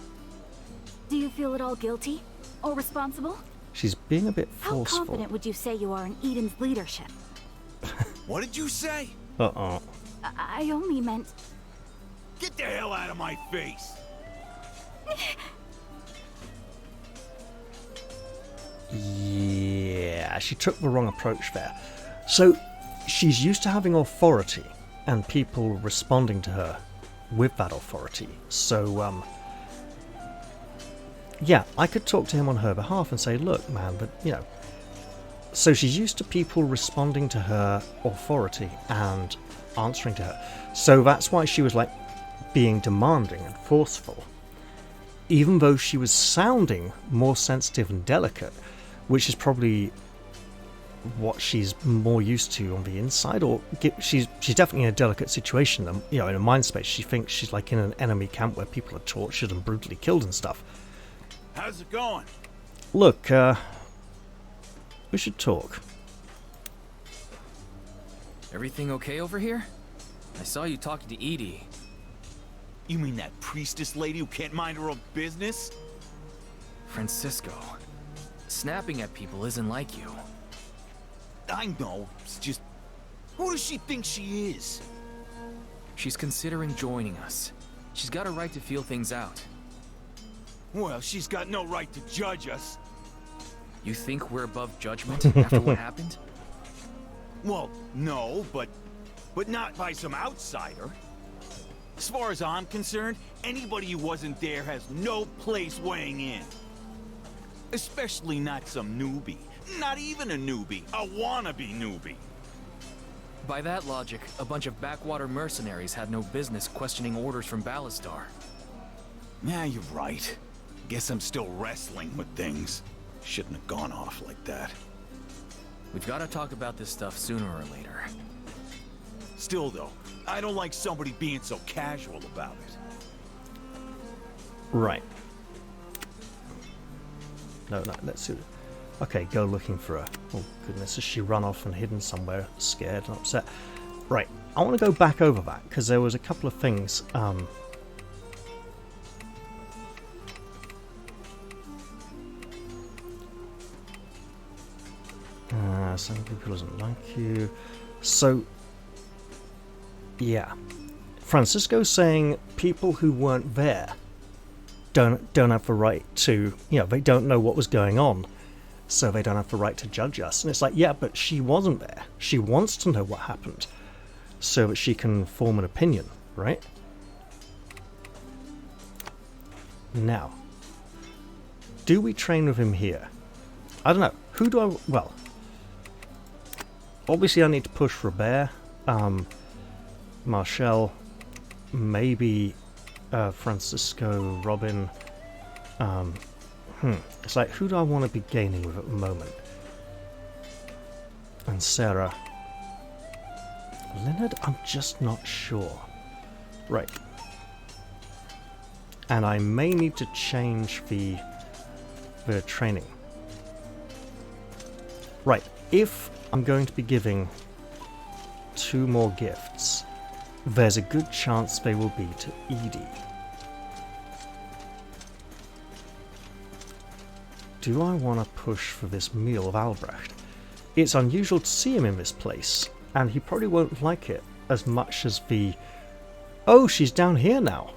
Do you feel at all guilty? Or responsible? She's being a bit forceful. How confident would you say you are in Eden's leadership? What did you say? Uh-oh. I only meant... Get the hell out of my face! Yeah, she took the wrong approach there. So, she's used to having authority, and people responding to her with that authority. So, yeah, I could talk to him on her behalf and say, look, man, but, you know... So she's used to people responding to her authority and answering to her. So that's why she was, like, being demanding and forceful. Even though she was sounding more sensitive and delicate, which is probably what she's more used to on the inside, or she's definitely in a delicate situation. You know, in a mind space, she thinks she's like in an enemy camp where people are tortured and brutally killed and stuff. How's it going? Look, we should talk. Everything okay over here? I saw you talking to Edie. You mean that priestess lady who can't mind her own business? Francisco. Snapping at people isn't like you. I know, it's just... Who does she think she is? She's considering joining us. She's got a right to feel things out. Well, she's got no right to judge us. You think we're above judgment after what happened? Well, no, but not by some outsider. As far as I'm concerned, anybody who wasn't there has no place weighing in. Especially not some newbie. Not even a newbie. A wannabe newbie. By that logic, a bunch of backwater mercenaries had no business questioning orders from Ballastar. Yeah, you're right. Guess I'm still wrestling with things. Shouldn't have gone off like that. We've got to talk about this stuff sooner or later. Still though, I don't like somebody being so casual about it. Right. No, let's see. Okay, go looking for her. Oh goodness, has she run off and hidden somewhere, scared and upset? Right, I want to go back over that, because there was a couple of things. Some people doesn't like you. So, yeah. Francisco's saying people who weren't there don't have the right to, they don't know what was going on, so they don't have the right to judge us. And it's like, yeah, but she wasn't there. She wants to know what happened so that she can form an opinion, right? Now, do we train with him here? I don't know. Who do I... Well, obviously I need to push Robert, Marshall, maybe Francisco, Robin. It's like, who do I want to be gaining with at the moment? And Sarah. Leonard, I'm just not sure. Right. And I may need to change the training. Right, if I'm going to be giving 2 more gifts, there's a good chance they will be to Edie. Do I want to push for this meal of Albrecht? It's unusual to see him in this place, and he probably won't like it as much as the... Oh, she's down here now.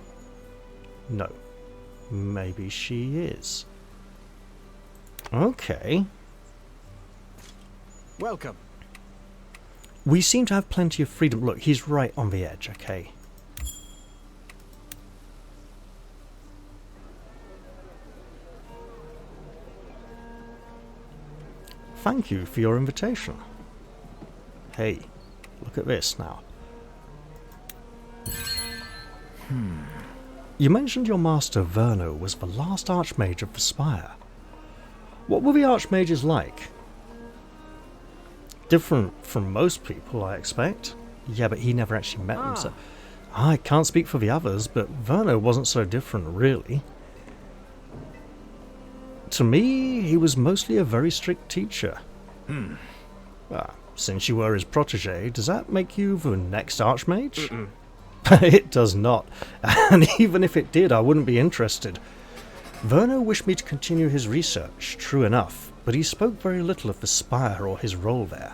No. Maybe she is. Okay. Welcome. We seem to have plenty of freedom. Look, he's right on the edge, okay. Thank you for your invitation. Hey, look at this now. You mentioned your master Verno was the last Archmage of the Spire. What were the Archmages like? Different from most people, I expect. Yeah, but he never actually met them, so... I can't speak for the others, but Verno wasn't so different, really. To me, he was mostly a very strict teacher. Since you were his protege, does that make you the next Archmage? It does not. And even if it did, I wouldn't be interested. Verno wished me to continue his research, true enough, but he spoke very little of the Spire or his role there.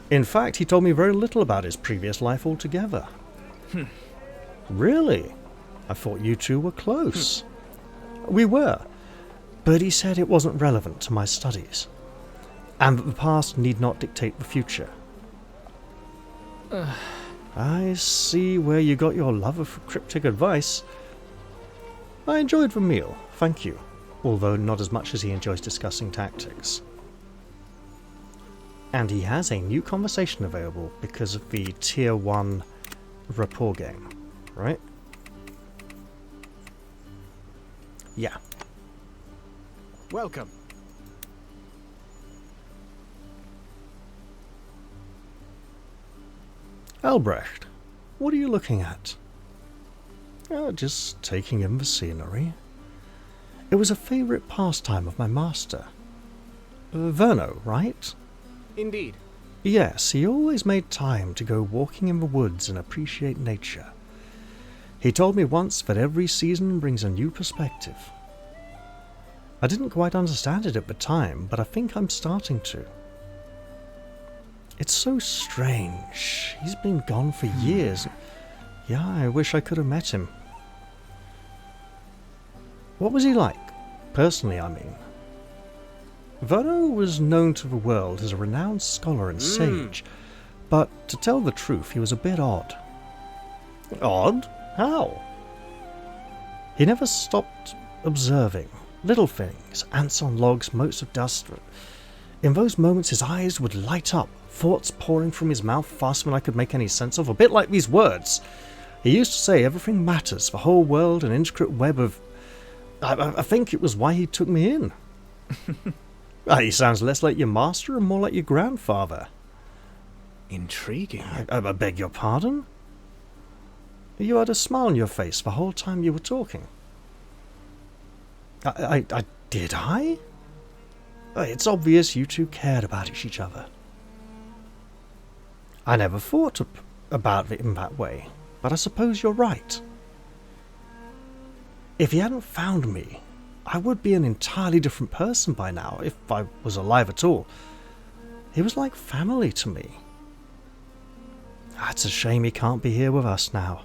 In fact, he told me very little about his previous life altogether. Really? I thought you two were close. We were, but he said it wasn't relevant to my studies, and that the past need not dictate the future. I see where you got your love of cryptic advice. I enjoyed the meal, thank you, although not as much as he enjoys discussing tactics. And he has a new conversation available because of the Tier 1 rapport game, right? Yeah. Welcome. Albrecht, what are you looking at? Just taking in the scenery. It was a favourite pastime of my master. Verno, right? Indeed. Yes, he always made time to go walking in the woods and appreciate nature. He told me once that every season brings a new perspective. I didn't quite understand it at the time, but I think I'm starting to. It's so strange. He's been gone for years. Yeah, I wish I could have met him. What was he like? Personally, I mean. Verno was known to the world as a renowned scholar and sage, but to tell the truth, he was a bit odd. Odd? How? He never stopped observing little things, ants on logs, motes of dust. In those moments his eyes would light up, thoughts pouring from his mouth faster than I could make any sense of, a bit like these words. He used to say everything matters, the whole world an intricate web of... I think it was why he took me in. He sounds less like your master and more like your grandfather. Intriguing. I beg your pardon? You had a smile on your face the whole time you were talking. Did I? It's obvious you two cared about each other. I never thought about it in that way, but I suppose you're right. If he hadn't found me, I would be an entirely different person by now, if I was alive at all. He was like family to me. It's a shame he can't be here with us now.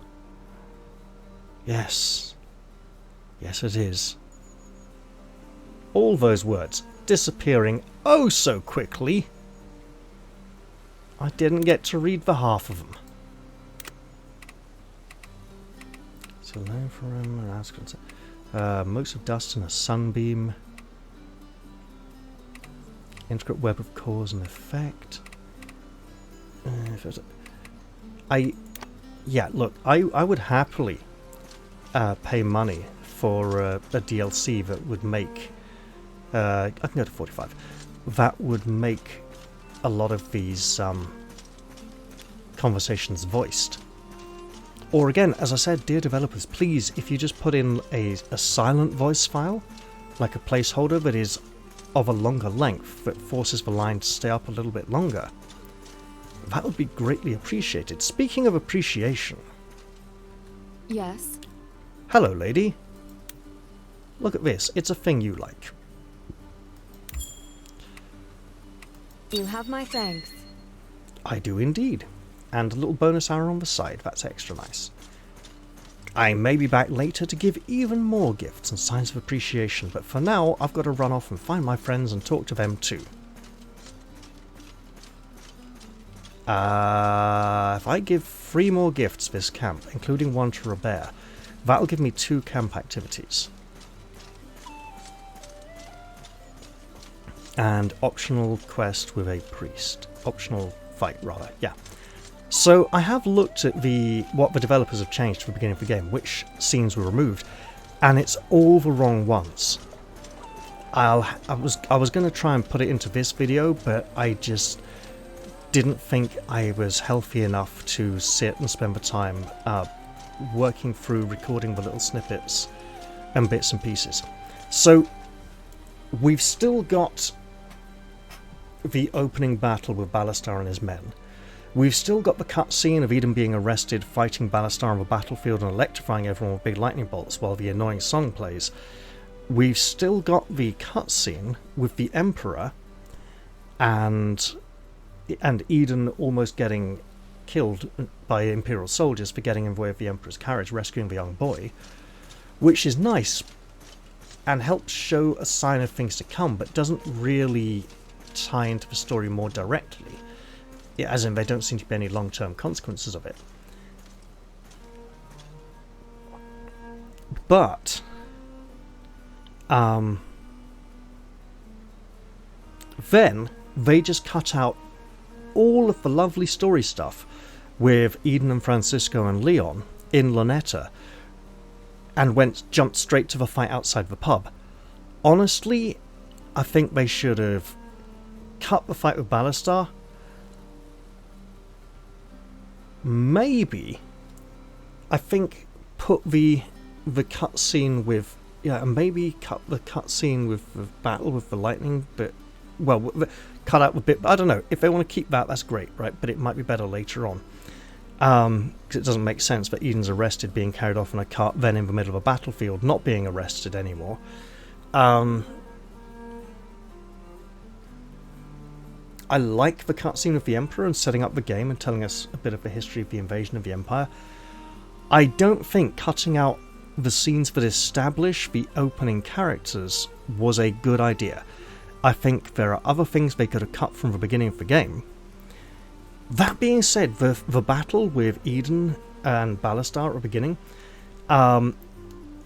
Yes. Yes, it is. All those words disappearing oh so quickly. I didn't get to read the half of them. So low for him, motes of dust and a sunbeam. Intricate web of cause and effect. Yeah, look, I would happily pay money for a DLC that would make... I can go to 45. That would make a lot of these conversations voiced. Or again, as I said, dear developers, please, if you just put in a silent voice file, like a placeholder that is of a longer length, that forces the line to stay up a little bit longer, that would be greatly appreciated. Speaking of appreciation... Yes? Hello, lady. Look at this. It's a thing you like. You have my thanks. I do indeed. And a little bonus arrow on the side. That's extra nice. I may be back later to give even more gifts and signs of appreciation, but for now I've got to run off and find my friends and talk to them too. If I give 3 more gifts this camp, including one to Robert, that'll give me 2 camp activities. And optional quest with a priest. Optional fight, rather, yeah. So I have looked at what the developers have changed for the beginning of the game, which scenes were removed, and it's all the wrong ones. I was going to try and put it into this video, but I just didn't think I was healthy enough to sit and spend the time working through recording the little snippets and bits and pieces. So we've still got the opening battle with Ballastar and his men. We've still got the cutscene of Eden being arrested, fighting Ballastar on the battlefield and electrifying everyone with big lightning bolts while the annoying song plays. We've still got the cutscene with the Emperor and Eden almost getting killed by Imperial soldiers for getting in the way of the Emperor's carriage, rescuing the young boy, which is nice and helps show a sign of things to come, but doesn't really tie into the story more directly. Yeah, as in, there don't seem to be any long-term consequences of it. But then they just cut out all of the lovely story stuff with Eden and Francisco and Leon in Luneta and jumped straight to the fight outside the pub. Honestly, I think they should have cut the fight with Ballastar. Maybe, I think, put the cutscene with... Yeah, maybe cut the cutscene with the battle with the lightning, but... Well, cut out the bit... I don't know. If they want to keep that, that's great, right? But it might be better later on. Because it doesn't make sense that Eden's arrested, being carried off in a cart, then in the middle of a battlefield, not being arrested anymore. I like the cutscene with the Emperor and setting up the game and telling us a bit of the history of the invasion of the Empire. I don't think cutting out the scenes that establish the opening characters was a good idea. I think there are other things they could have cut from the beginning of the game. That being said, the battle with Eden and Ballastar at the beginning,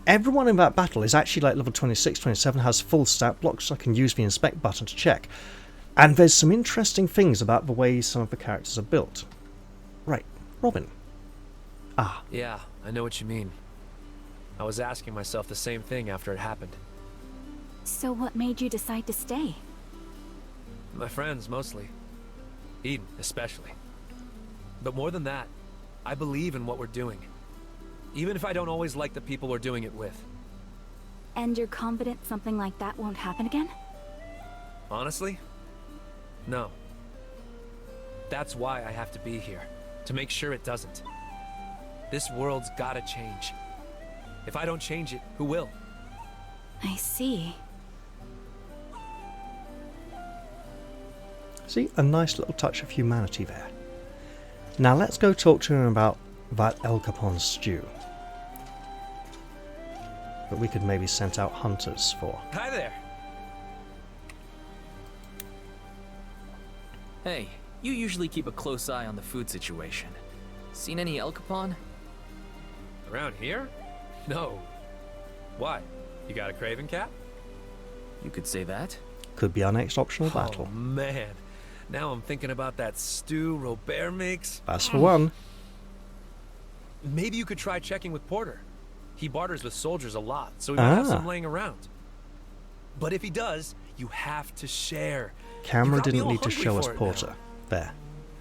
everyone in that battle is actually like level 26, 27, has full stat blocks, so I can use the inspect button to check. And there's some interesting things about the way some of the characters are built. Right, Robin. Ah. Yeah, I know what you mean. I was asking myself the same thing after it happened. So what made you decide to stay? My friends, mostly. Eden, especially. But more than that, I believe in what we're doing. Even if I don't always like the people we're doing it with. And you're confident something like that won't happen again? Honestly? No. That's why I have to be here. To make sure it doesn't. This world's gotta change. If I don't change it, who will? I see. See, a nice little touch of humanity there. Now let's go talk to him about that El Capone stew. But we could maybe send out hunters for. Hi there. Hey, you usually keep a close eye on the food situation. Seen any El Capone? Around here? No. Why? You got a craving, Cat? You could say that. Could be our next optional battle. Oh man. Now I'm thinking about that stew Robert makes. That's for one. Maybe you could try checking with Porter. He barters with soldiers a lot, so he might have some laying around. But if he does, you have to share. Camera didn't need to show us Porter. There.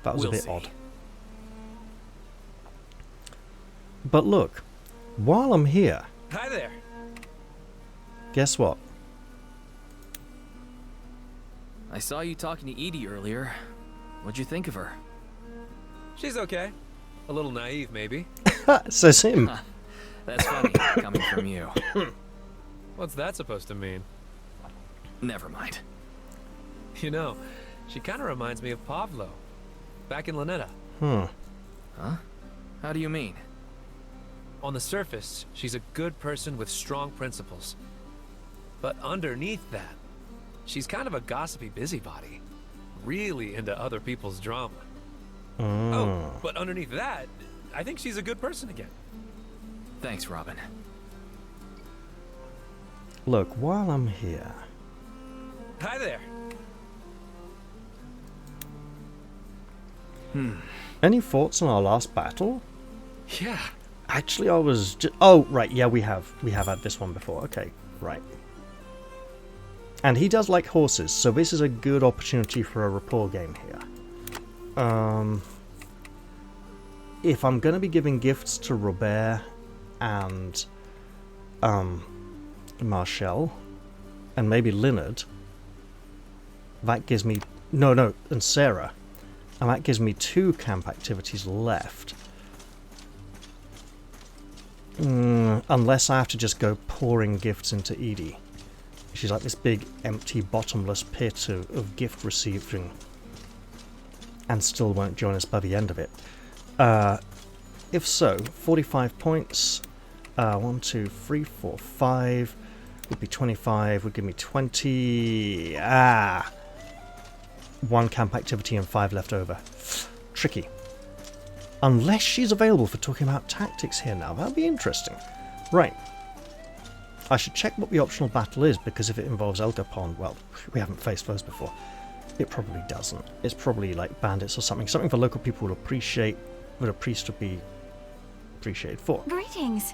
That was We'll a bit see. odd. But look, while I'm here, Hi there. guess what? I saw you talking to Edie earlier. What'd you think of her? She's okay. A little naive, maybe. Says him. That's funny, coming from you. What's that supposed to mean? Never mind. You know, she kind of reminds me of Pavlo. Back in Lanetta. Huh? How do you mean? On the surface, she's a good person with strong principles. But underneath that, she's kind of a gossipy busybody. Really into other people's drama. Oh, but underneath that, I think she's a good person again. Thanks, Robin. Look, while I'm here, Hi there. any thoughts on our last battle? Yeah. Actually, I was just... Oh, right, yeah, we have had this one before. Okay, right. And he does like horses, so this is a good opportunity for a rapport game here. If I'm going to be giving gifts to Robert and Marshall and maybe Leonard, that gives me... No, and Sarah. And that gives me 2 camp activities left. Unless I have to just go pouring gifts into Edie. She's like this big, empty, bottomless pit of gift receiving. And still won't join us by the end of it. If so, 45 points. 1, 2, 3, 4, 5 would be 25, would give me 20. 1 camp activity and 5 left over. Tricky. Unless she's available for talking about tactics here now. That'd be interesting. Right. I should check what the optional battle is, because if it involves El Capone, well, we haven't faced those before. It probably doesn't. It's probably like bandits or something. Something the local people will appreciate, that a priest would be appreciated for. Greetings.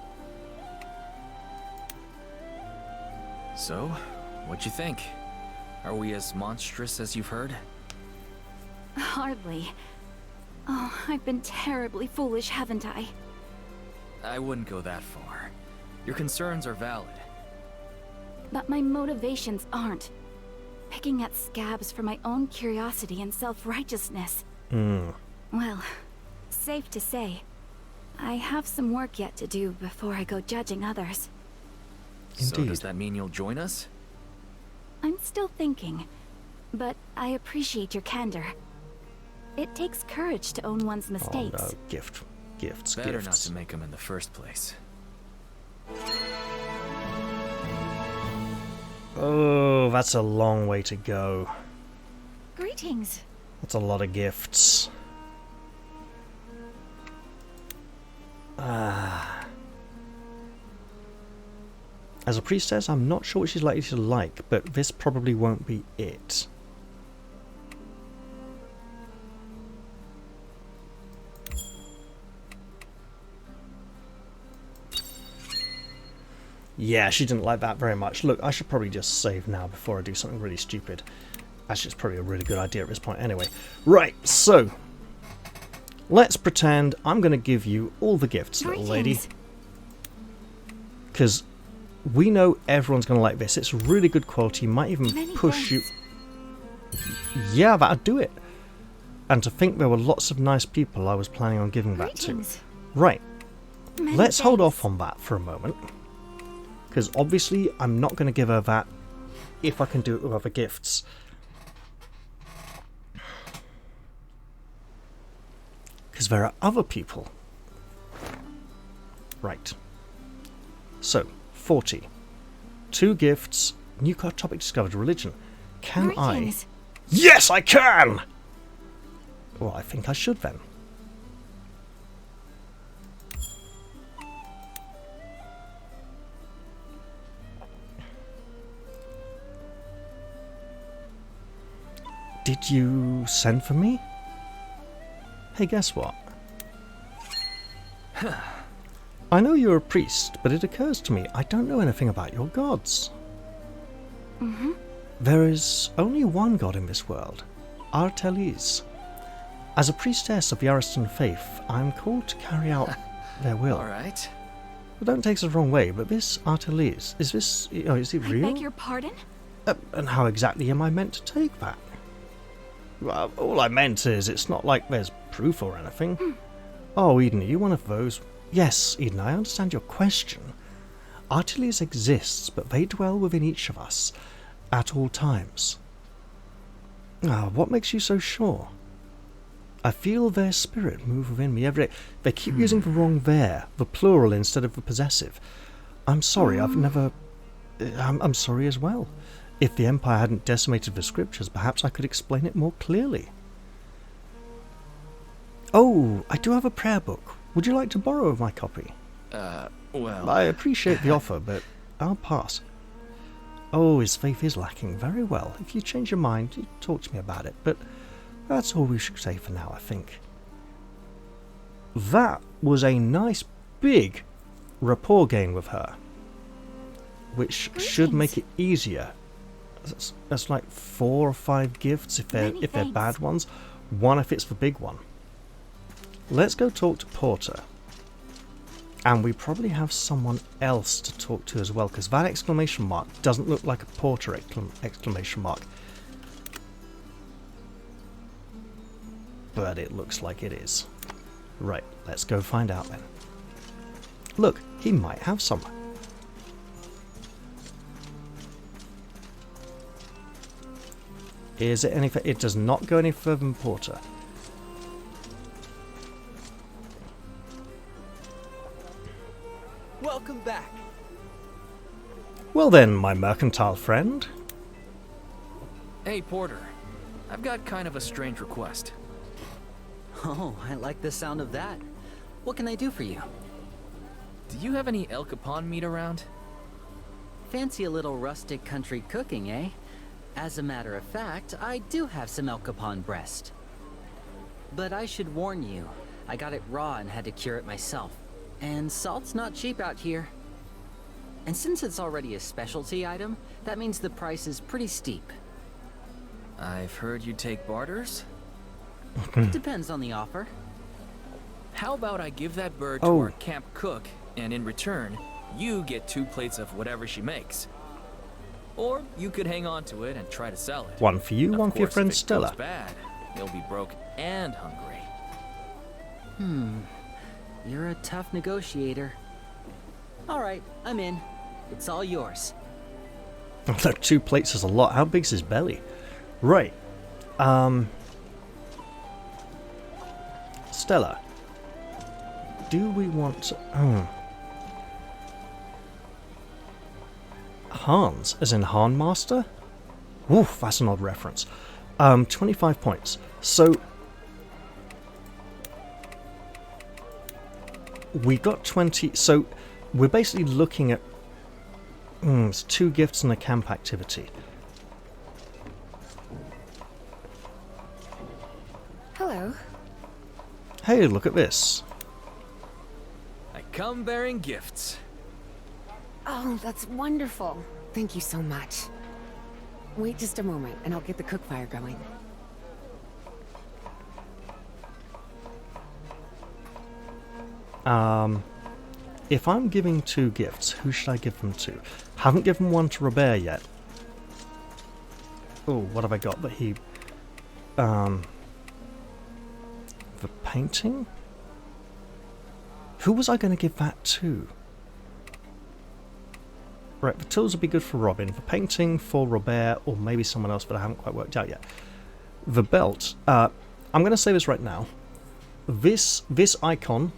So, what'd you think? Are we as monstrous as you've heard? Hardly. Oh, I've been terribly foolish, haven't I? I wouldn't go that far. Your concerns are valid. But my motivations aren't. Picking at scabs for my own curiosity and self-righteousness. Well, safe to say, I have some work yet to do before I go judging others. So Indeed. does that mean you'll join us? I'm still thinking, but I appreciate your candor. It takes courage to own one's mistakes. Oh no, gifts, Better gifts. not to make them in the first place. Oh, that's a long way to go. Greetings. That's a lot of gifts. As a priestess, I'm not sure what she's likely to like, but this probably won't be it. Yeah, she didn't like that very much. Look, I should probably just save now before I do something really stupid. Actually, it's probably a really good idea at this point anyway. Right, so let's pretend I'm going to give you all the gifts, little lady. Because we know everyone's going to like this. It's really good quality. Might even push you... Yeah, that'd do it. And to think there were lots of nice people I was planning on giving that to. Right. Let's hold off on that for a moment. Because obviously I'm not going to give her that if I can do it with other gifts. Because there are other people. Right. So, 40. 2 gifts. New card topic discovered. Religion. Can I... Yes, I can! Well, I think I should then. Did you send for me? Hey, guess what? I know you're a priest, but it occurs to me I don't know anything about your gods. There is only one god in this world, Artemesia. As a priestess of the Aristan faith, I'm called to carry out their will. Alright. Well, don't take it the wrong way, but this Artemesia, is this... Oh, is it real? I beg your pardon? And how exactly am I meant to take that? Well, all I meant is it's not like there's proof or anything. Oh, Eden, are you one of those? Yes, Eden, I understand your question. Artemesia exists, but they dwell within each of us at all times. What makes you so sure? I feel their spirit move within me every day. They keep using the wrong there, the plural instead of the possessive. I'm sorry, I've never... I'm sorry as well. If the Empire hadn't decimated the scriptures, perhaps I could explain it more clearly. Oh, I do have a prayer book. Would you like to borrow my copy? Well... I appreciate the offer, but I'll pass. Oh, his faith is lacking. Very well. If you change your mind, you talk to me about it. But that's all we should say for now, I think. That was a nice, big rapport gain with her. Which should make it easier. That's like 4 or 5 gifts if they're bad ones. 1 if it's the big one. Let's go talk to Porter. And we probably have someone else to talk to as well, because that exclamation mark doesn't look like a Porter exclamation mark. But it looks like it is. Right, let's go find out then. Look, he might have some. Is it anything? It does not go any further than Porter. Welcome back. Well then, my mercantile friend. Hey, Porter. I've got kind of a strange request. Oh, I like the sound of that. What can I do for you? Do you have any El Capon meat around? Fancy a little rustic country cooking, eh? As a matter of fact, I do have some El Capon breast. But I should warn you, I got it raw and had to cure it myself. And salt's not cheap out here. And since it's already a specialty item, that means the price is pretty steep. I've heard you take barters? Depends on the offer. How about I give that bird to our camp cook, and in return, you get 2 plates of whatever she makes. Or you could hang on to it and try to sell it. 1 for you, 1 for your friend if it Stella. goes bad, you'll be broke and hungry. You're a tough negotiator. Alright, I'm in. It's all yours. 2 plates is a lot. How big's his belly? Right. Stella. Do we want to... Hans, as in Han Master? Oof, that's an odd reference. 25 points. So... we got 20... So, we're basically looking at... it's 2 gifts and a camp activity. Hello. Hey, look at this. I come bearing gifts. Oh, that's wonderful. Thank you so much. Wait just a moment, and I'll get the cook fire going. If I'm giving 2 gifts, who should I give them to? Haven't given one to Robert yet. Oh, what have I got that he... The painting? Who was I going to give that to? Right, the tools would be good for Robin. The painting for Robert, or maybe someone else, but I haven't quite worked out yet. The belt, I'm going to say this right now. This icon,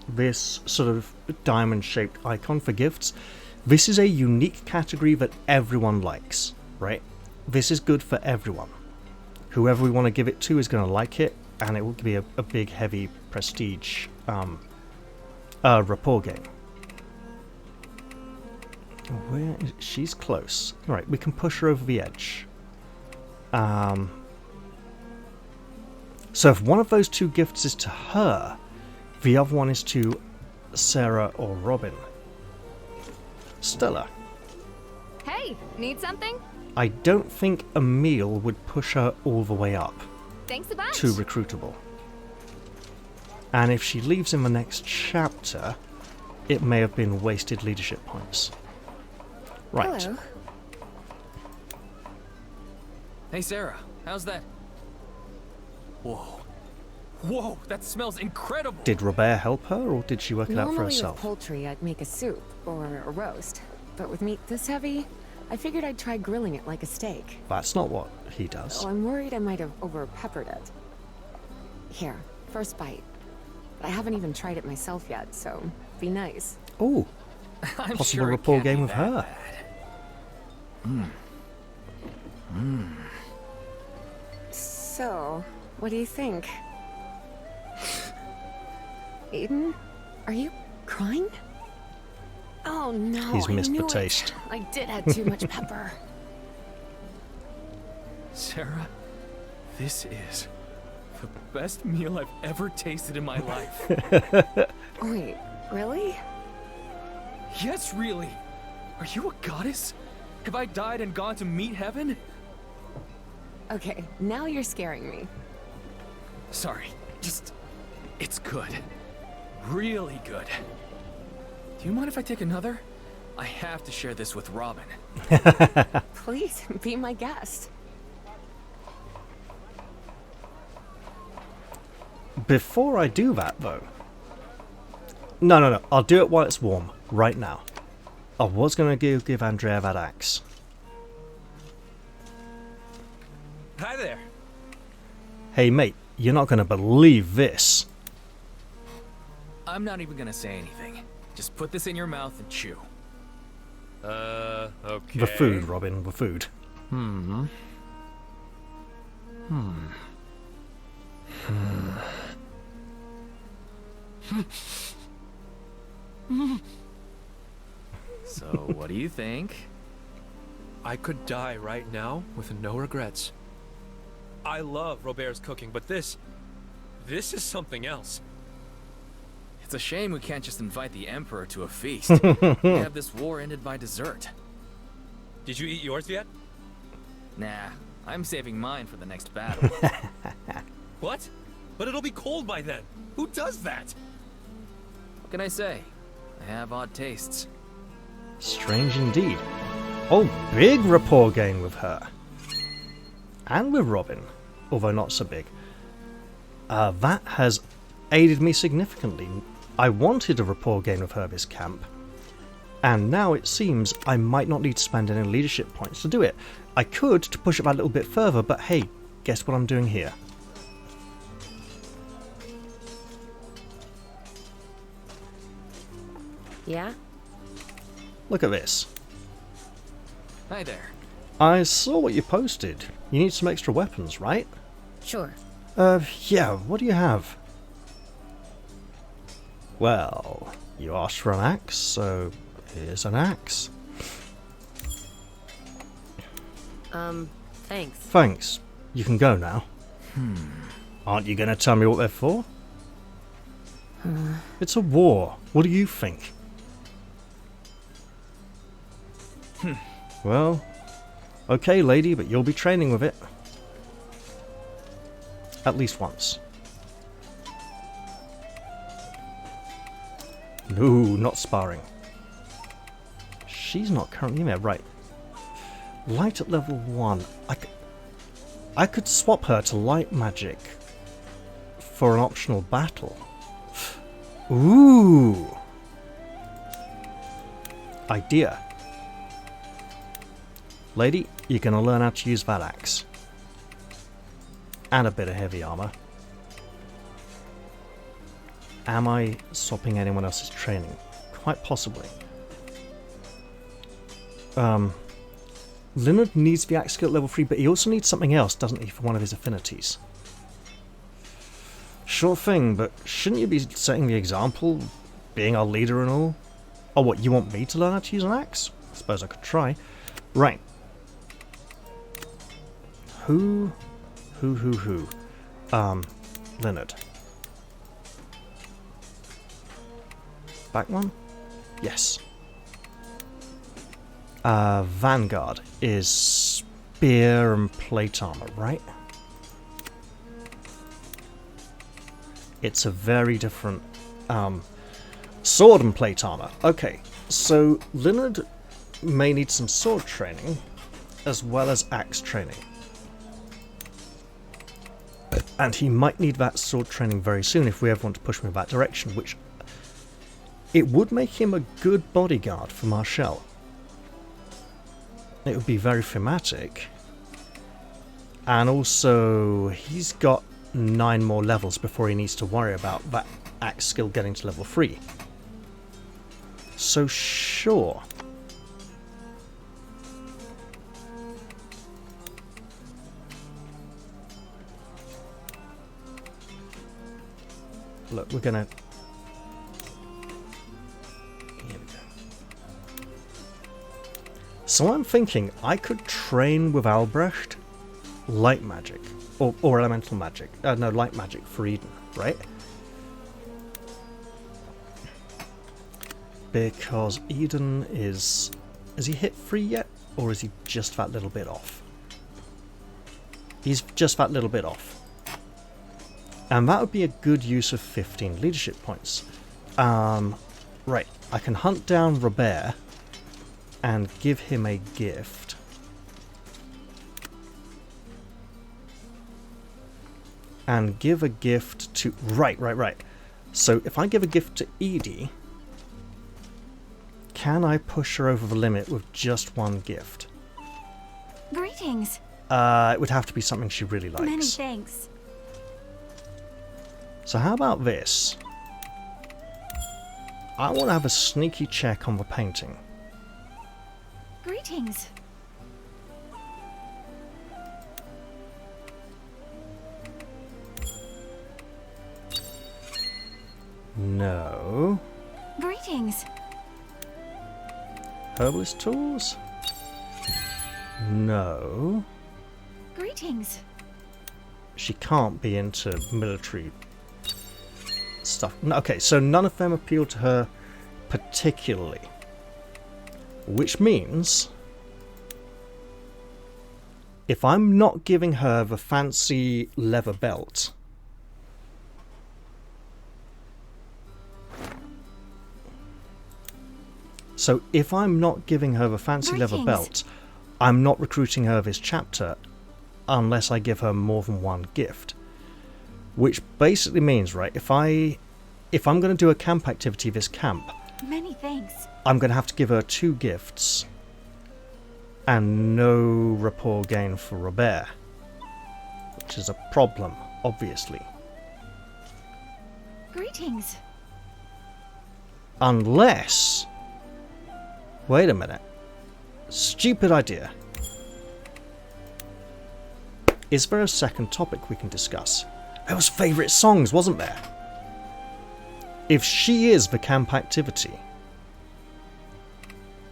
this sort of diamond-shaped icon for gifts, this is a unique category that everyone likes, right? This is good for everyone. Whoever we want to give it to is going to like it, and it will be a big, heavy prestige rapport game. Where is she's close. Right, we can push her over the edge. So if one of those 2 gifts is to her, the other one is to Sarah or Robin. Stella. Hey, need something? I don't think a meal would push her all the way up Thanks a bunch. to recruitable. And if she leaves in the next chapter, it may have been wasted leadership points. Right. Hello. Hey, Sarah, how's that? Whoa. Whoa, that smells incredible! Did Robert help her, or did she work it out for Normally herself? with poultry, I'd make a soup or a roast. But with meat this heavy, I figured I'd try grilling it like a steak. That's not what he does. Oh, I'm worried I might have over-peppered it. Here, first bite. I haven't even tried it myself yet, so be nice. Oh, I'm possible sure it rapport can't game be with that her. bad. So, what do you think? Aiden? Are you crying? Oh no, He's missed I the knew taste. It. I did add too much pepper. Sarah, this is the best meal I've ever tasted in my life. Wait, really? Yes, really. Are you a goddess? Have I died and gone to meet heaven? Okay, now you're scaring me. Sorry, just... it's good. Really good. Do you mind if I take another? I have to share this with Robin. Please, be my guest. Before I do that, though... No. I'll do it while it's warm. Right now. I was going to give Andrea that axe. Hi there. Hey, mate. You're not going to believe this. I'm not even gonna say anything. Just put this in your mouth and chew. Okay. The food, Robin. The food. So, what do you think? I could die right now with no regrets. I love Robert's cooking, but this is something else. It's a shame we can't just invite the Emperor to a feast. We have this war ended by dessert. Did you eat yours yet? Nah, I'm saving mine for the next battle. What? But it'll be cold by then. Who does that? What can I say? I have odd tastes. Strange indeed. Oh, big rapport game with her. And with Robin. Although not so big. That has aided me significantly. I wanted a rapport game with her this camp. And now it seems I might not need to spend any leadership points to do it. I could to push it that little bit further, but hey, guess what I'm doing here? Yeah? Look at this. Hi there. I saw what you posted. You need some extra weapons, right? Sure. Yeah, what do you have? Well, you asked for an axe, so here's an axe. Thanks. Thanks. You can go now. Aren't you going to tell me what they're for? It's a war. What do you think? Well, okay, lady, but you'll be training with it. At least once. No, not sparring. She's not currently in there, right. Light at level 1. I could swap her to light magic for an optional battle. Ooh! Idea. Lady, you're gonna learn how to use that axe. And a bit of heavy armor. Am I swapping anyone else's training? Quite possibly. Leonard needs the axe skill at level 3, but he also needs something else, doesn't he, for one of his affinities? Sure thing, but shouldn't you be setting the example, being our leader and all? Oh, what, you want me to learn how to use an axe? I suppose I could try. Right. Who? Leonard. Back one? Yes. Vanguard is spear and plate armor, right? It's a very different sword and plate armor. Okay, so Leonard may need some sword training as well as axe training. And he might need that sword training very soon if we ever want to push him in that direction, which it would make him a good bodyguard for Marshall. It would be very thematic. And also, he's got 9 more levels before he needs to worry about that axe skill getting to level 3. So sure. Look, we're gonna... Here we go. So I'm thinking I could train with Albrecht light magic. Or elemental magic. No, light magic for Eden, right? Because Eden is... Has he hit 3 yet? Or is he just that little bit off? He's just that little bit off. And that would be a good use of 15 leadership points. Right, I can hunt down Robert and give him a gift. And give a gift to... Right. So if I give a gift to Edie, can I push her over the limit with just one gift? Greetings. It would have to be something she really likes. Many thanks. So how about this? I want to have a sneaky check on the painting. Greetings. No. Greetings. Herbalist tools? No. Greetings. She can't be into military stuff. Okay, so none of them appeal to her particularly. Which means... if I'm not giving her the fancy leather belt... So if I'm not giving her the fancy leather belt, I'm not recruiting her this chapter unless I give her more than one gift. Which basically means, right, if I'm going to do a camp activity this camp, many thanks. I'm going to have to give her 2 gifts and no rapport gain for Robert, which is a problem, obviously. Greetings. Unless... Wait a minute. Stupid idea. Is there a second topic we can discuss? There was favourite songs, wasn't there? If she is the camp activity...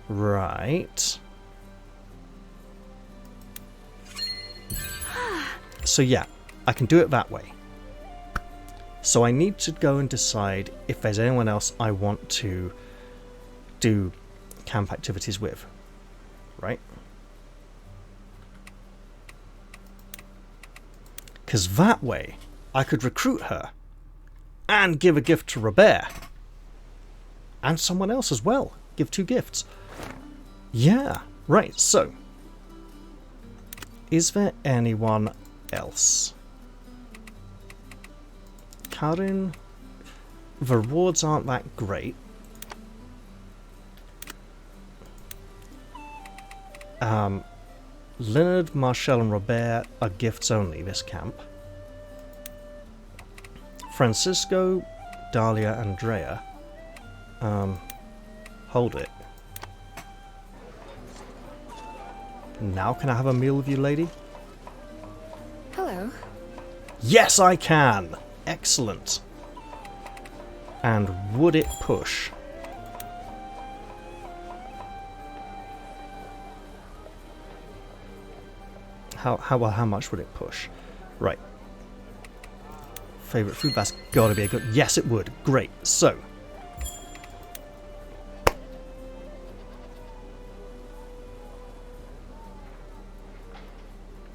Right. So yeah, I can do it that way. So I need to go and decide if there's anyone else I want to do camp activities with. Right? Because that way, I could recruit her and give a gift to Robert. And someone else as well. Give 2 gifts. Yeah, right, so. Is there anyone else? Karin. The rewards aren't that great. Leonard, Marshall, and Robert are gifts only this camp. Francisco, Dahlia, Andrea. Hold it. Now can I have a meal with you, lady? Hello. Yes, I can! Excellent. And would it push? How much would it push? Right. Favorite food, that's gotta be a good... Yes, it would. Great. So.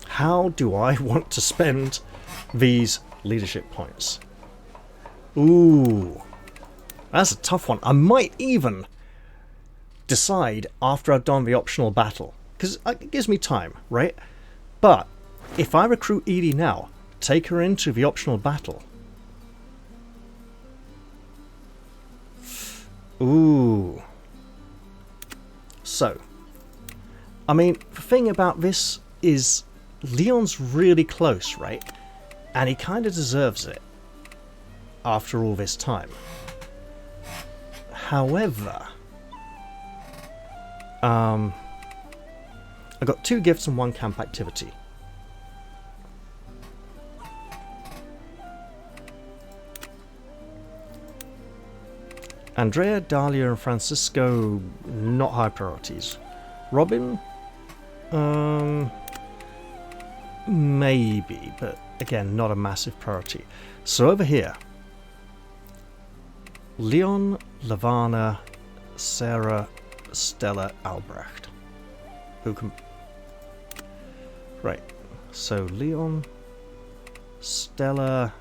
How do I want to spend these leadership points? Ooh. That's a tough one. I might even decide after I've done the optional battle. Because it gives me time, right? But if I recruit Edie now, take her into the optional battle. Ooh. So, I mean, the thing about this is Leon's really close, right? And he kind of deserves it after all this time. However, I got 2 gifts and 1 camp activity. Andrea, Dahlia, and Francisco, not high priorities. Robin, maybe, but again, not a massive priority. So over here, Leon, Lavana, Sarah, Stella, Albrecht. Who can... Right, so Leon, Stella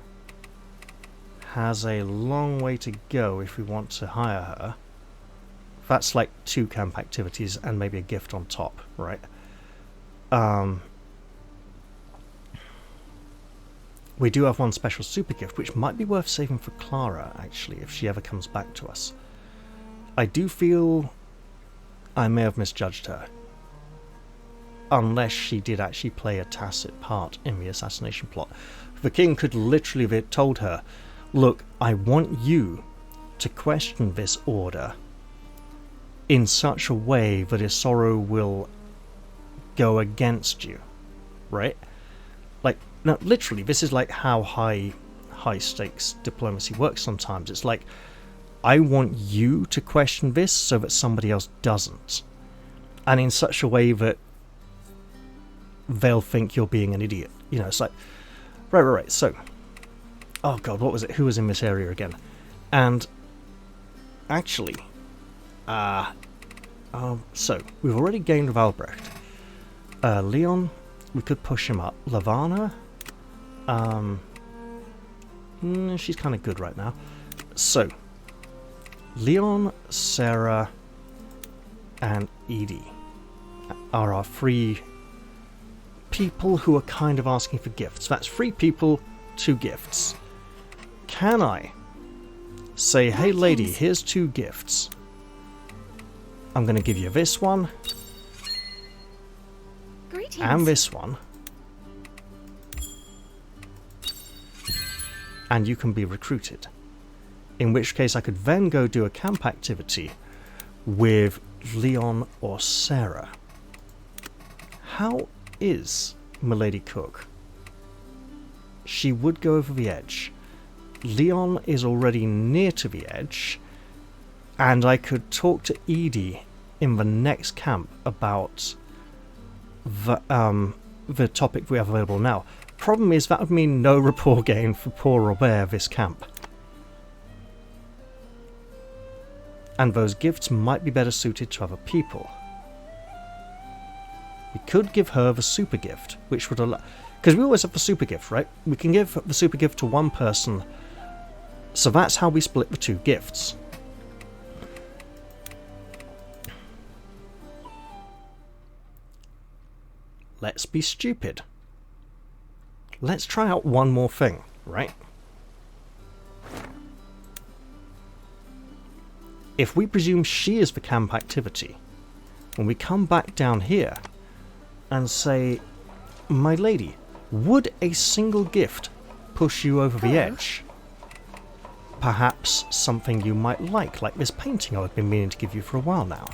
has a long way to go if we want to hire her. That's like 2 camp activities and maybe a gift on top, right? We do have 1 special super gift, which might be worth saving for Clara, actually, if she ever comes back to us. I do feel I may have misjudged her. Unless she did actually play a tacit part in the assassination plot. The king could literally have told her, look, I want you to question this order in such a way that Isoro will go against you. Right? Like, no, literally, this is like how high stakes diplomacy works sometimes. It's like, I want you to question this so that somebody else doesn't. And in such a way that they'll think you're being an idiot. You know, it's like, right, so, oh god, what was it? Who was in this area again? And, actually, so, we've already gained with Albrecht. Leon, we could push him up. Lavana, she's kind of good right now. So, Leon, Sarah, and Edie are our 3 people who are kind of asking for gifts. That's 3 people, 2 gifts. Can I say, hey lady, here's 2 gifts. I'm going to give you this one. Greetings. And this one. And you can be recruited. In which case I could then go do a camp activity with Leon or Sarah. How is Milady Cook? She would go over the edge. Leon is already near to the edge. And I could talk to Edie in the next camp about the topic we have available now. Problem is, that would mean no rapport gain for poor Robert this camp. And those gifts might be better suited to other people. We could give her the super gift, which would allow... Because we always have the super gift, right? We can give the super gift to one person. So that's how we split the two gifts. Let's be stupid. Let's try out one more thing, right? If we presume she is the camp activity, when we come back down here and say, my lady, would a single gift push you over the edge? Perhaps something you might like this painting I've been meaning to give you for a while now.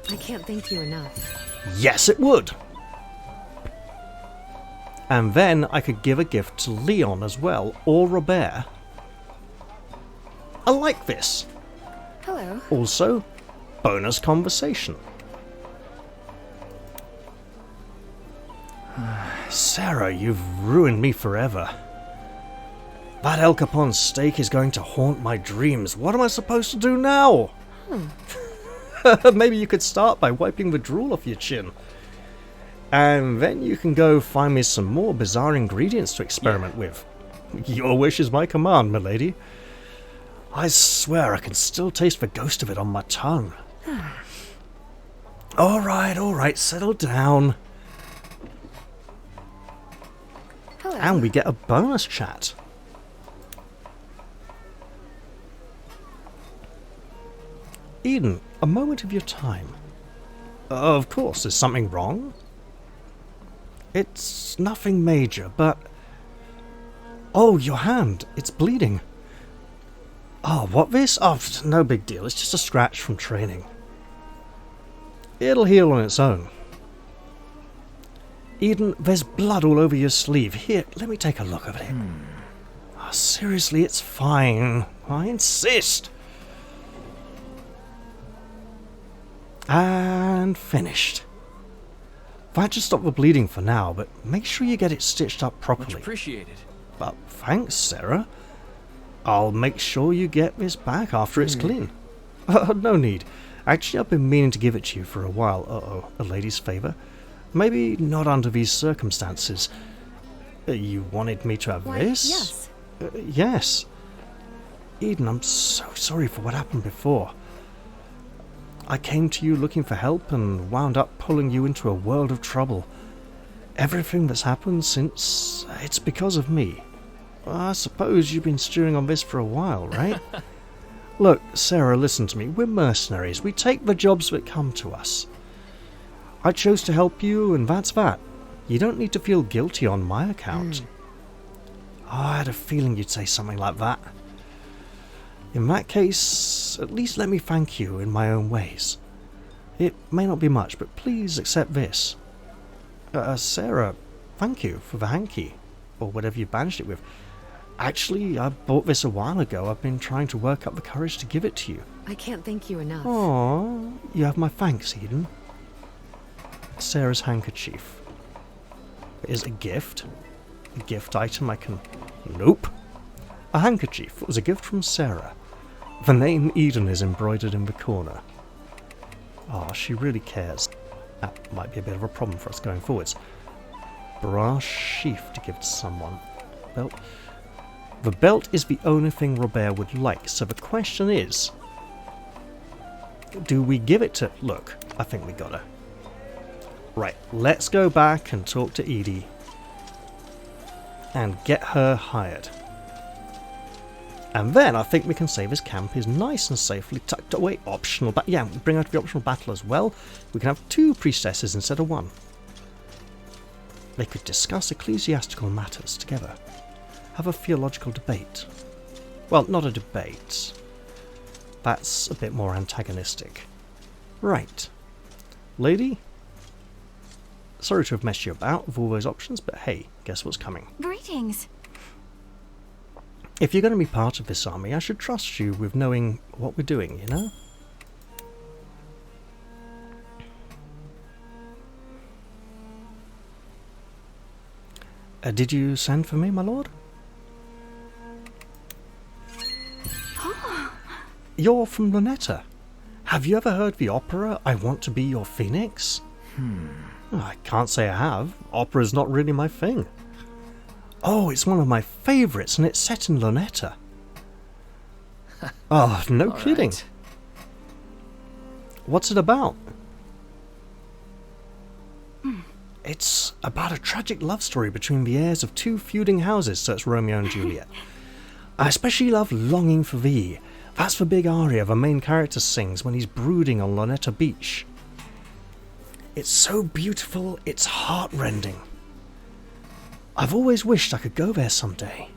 I can't thank you enough. Yes, it would! And then I could give a gift to Leon as well, or Robert. I like this. Hello. Also, bonus conversation. Sarah, you've ruined me forever. That El Capone steak is going to haunt my dreams. What am I supposed to do now? Maybe you could start by wiping the drool off your chin. And then you can go find me some more bizarre ingredients to experiment with. Your wish is my command, milady. I swear I can still taste the ghost of it on my tongue. Alright, settle down. Hello. And we get a bonus chat. Eden, a moment of your time. Of course, is something wrong? It's nothing major, but... Oh, your hand. It's bleeding. Oh, what this? Oh, no big deal. It's just a scratch from training. It'll heal on its own. Eden, there's blood all over your sleeve. Here, let me take a look at it. Oh, seriously, it's fine. I insist. And finished. That should stop the bleeding for now, but make sure you get it stitched up properly. Much appreciated. But thanks, Sarah. I'll make sure you get this back after it's clean. No need. Actually, I've been meaning to give it to you for a while. Uh-oh, a lady's favour. Maybe not under these circumstances. You wanted me to have this? Yes. Yes. Eden, I'm so sorry for what happened before. I came to you looking for help and wound up pulling you into a world of trouble. Everything that's happened since, it's because of me. I suppose you've been stewing on this for a while, right? Look, Sarah, listen to me. We're mercenaries. We take the jobs that come to us. I chose to help you, and that's that. You don't need to feel guilty on my account. I had a feeling you'd say something like that. In that case, at least let me thank you in my own ways. It may not be much, but please accept this. Sarah, thank you for the hanky, or whatever you bandaged it with. Actually, I bought this a while ago. I've been trying to work up the courage to give it to you. I can't thank you enough. Aww, you have my thanks, Eden. Sarah's handkerchief. It is a gift. A gift item I can... Nope. A handkerchief. It was a gift from Sarah. The name Eden is embroidered in the corner. Oh, she really cares. That might be a bit of a problem for us going forwards. Brass sheath to give to someone. Belt. The belt is the only thing Robert would like, so the question is... Do we give it to... Look, I think we gotta. Right, let's go back and talk to Edie. And get her hired. And then I think we can say this camp is nice and safely tucked away. Optional, but yeah, bring out the optional battle as well. We can have 2 priestesses instead of 1. They could discuss ecclesiastical matters together. Have a theological debate. Well, not a debate. That's a bit more antagonistic. Right. Lady? Sorry to have messed you about with all those options, but hey, guess what's coming? Greetings. If you're going to be part of this army, I should trust you with knowing what we're doing, you know? Did you send for me, my lord? You're from Lunetta. Have you ever heard the opera, I Want to Be Your Phoenix? I can't say I have. Opera's not really my thing. Oh, it's one of my favourites, and it's set in Luneta. Oh, no kidding. Right. What's it about? It's about a tragic love story between the heirs of two feuding houses, so it's Romeo and Juliet. I especially love Longing for Thee. That's the big aria the main character sings when he's brooding on Luneta Beach. It's so beautiful, it's heartrending. I've always wished I could go there someday.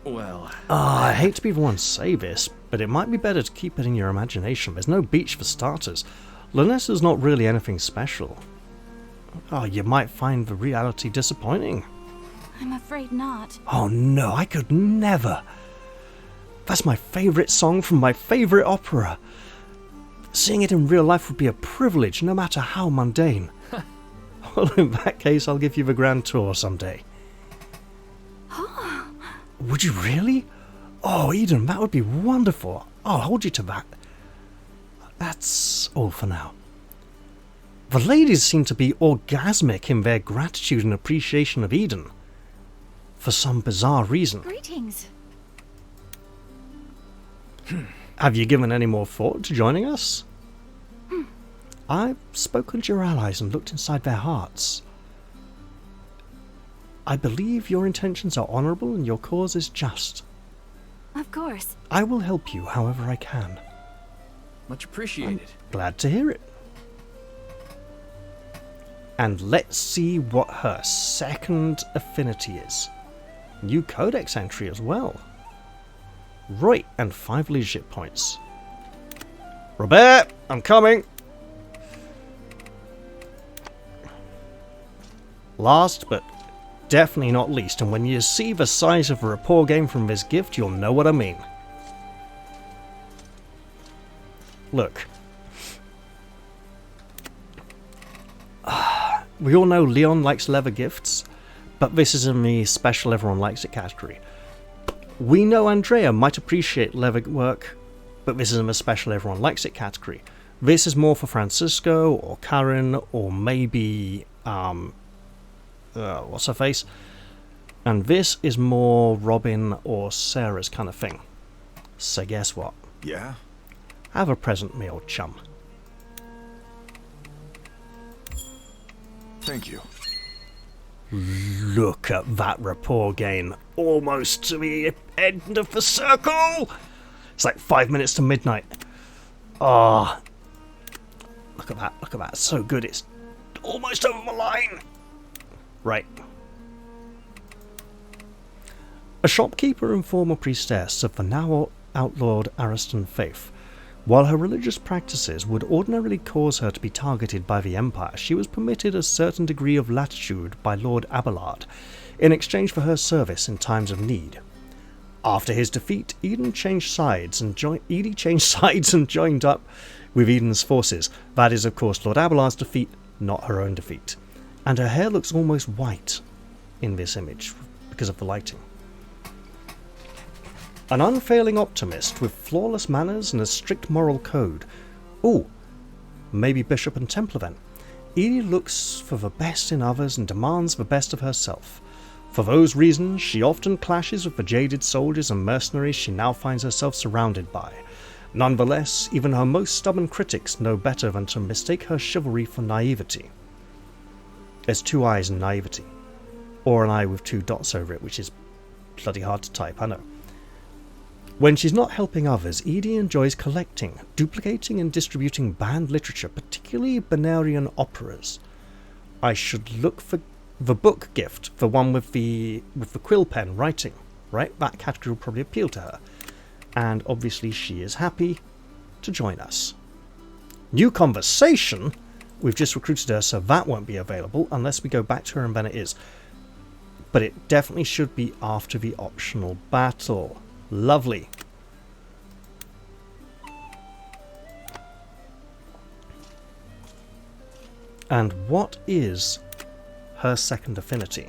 Well... I hate to be the one to say this, but it might be better to keep it in your imagination. There's no beach for starters. Luneta's not really anything special. Oh, you might find the reality disappointing. I'm afraid not. Oh no, I could never. That's my favourite song from my favourite opera. Seeing it in real life would be a privilege, no matter how mundane. Well, in that case, I'll give you the grand tour someday. Would you really? Oh, Eden, that would be wonderful. I'll hold you to that. That's all for now. The ladies seem to be orgasmic in their gratitude and appreciation of Eden. For some bizarre reason. Greetings. Have you given any more thought to joining us? I've spoken to your allies and looked inside their hearts. I believe your intentions are honourable and your cause is just. Of course. I will help you however I can. Much appreciated. Glad to hear it. And let's see what her second affinity is. New codex entry as well. Right, and 5 leadership points. Robert, I'm coming. Last but definitely not least, and when you see the size of the rapport gain from this gift, you'll know what I mean. Look. We all know Leon likes leather gifts, but this is in the special everyone likes it category. We know Andrea might appreciate leather work, but this is in the special everyone likes it category. This is more for Francisco or Karen or maybe what's her face? And this is more Robin or Sarah's kind of thing. So guess what? Yeah? Have a present, me old chum. Thank you. Look at that rapport gain. Almost to the end of the circle! It's like 5 minutes to midnight. Ah, look at that, look at that. So good, it's almost over the line. Right. A shopkeeper and former priestess of the now outlawed Ariston faith. While her religious practices would ordinarily cause her to be targeted by the Empire, she was permitted a certain degree of latitude by Lord Abelard in exchange for her service in times of need. After his defeat, Edie changed sides and joined up with Eden's forces. That is, of course, Lord Abelard's defeat, not her own defeat. And her hair looks almost white in this image because of the lighting. An unfailing optimist with flawless manners and a strict moral code. Ooh, maybe Bishop and Templar then. Edie looks for the best in others and demands the best of herself. For those reasons, she often clashes with the jaded soldiers and mercenaries she now finds herself surrounded by. Nonetheless, even her most stubborn critics know better than to mistake her chivalry for naivety. There's 2 I's in naivety. Or an I with 2 dots over it, which is bloody hard to type, I know. When she's not helping others, Edie enjoys collecting, duplicating and distributing banned literature, particularly Banarian operas. I should look for the book gift, the one with the quill pen writing, right? That category will probably appeal to her. And obviously she is happy to join us. New conversation? We've just recruited her, so that won't be available unless we go back to her and then it is. But it definitely should be after the optional battle. Lovely. And what is her second affinity?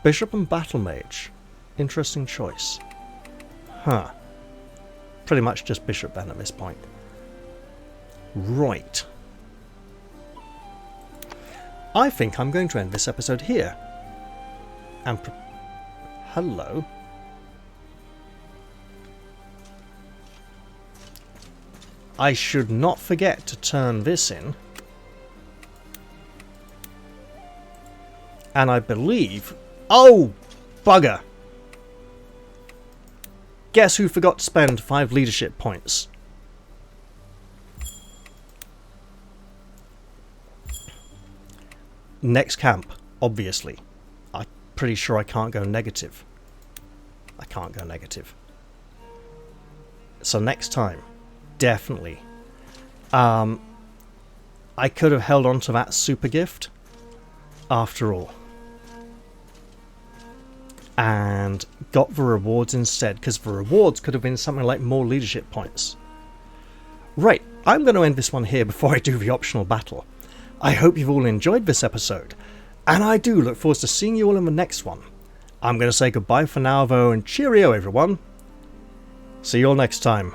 Bishop and Battle Mage. Interesting choice. Huh. pretty much just Bishop Ben at this point. Right. I think I'm going to end this episode here. And hello. I should not forget to turn this in. And I believe... Oh! Bugger! Guess who forgot to spend 5 leadership points? Next camp, obviously. I'm pretty sure I can't go negative. I can't go negative. So next time, definitely. I could have held on to that super gift, after all. And got the rewards instead, because the rewards could have been something like more leadership points. Right, I'm going to end this one here before I do the optional battle. I hope you've all enjoyed this episode, and I do look forward to seeing you all in the next one. I'm going to say goodbye for now though, and cheerio everyone. See you all next time.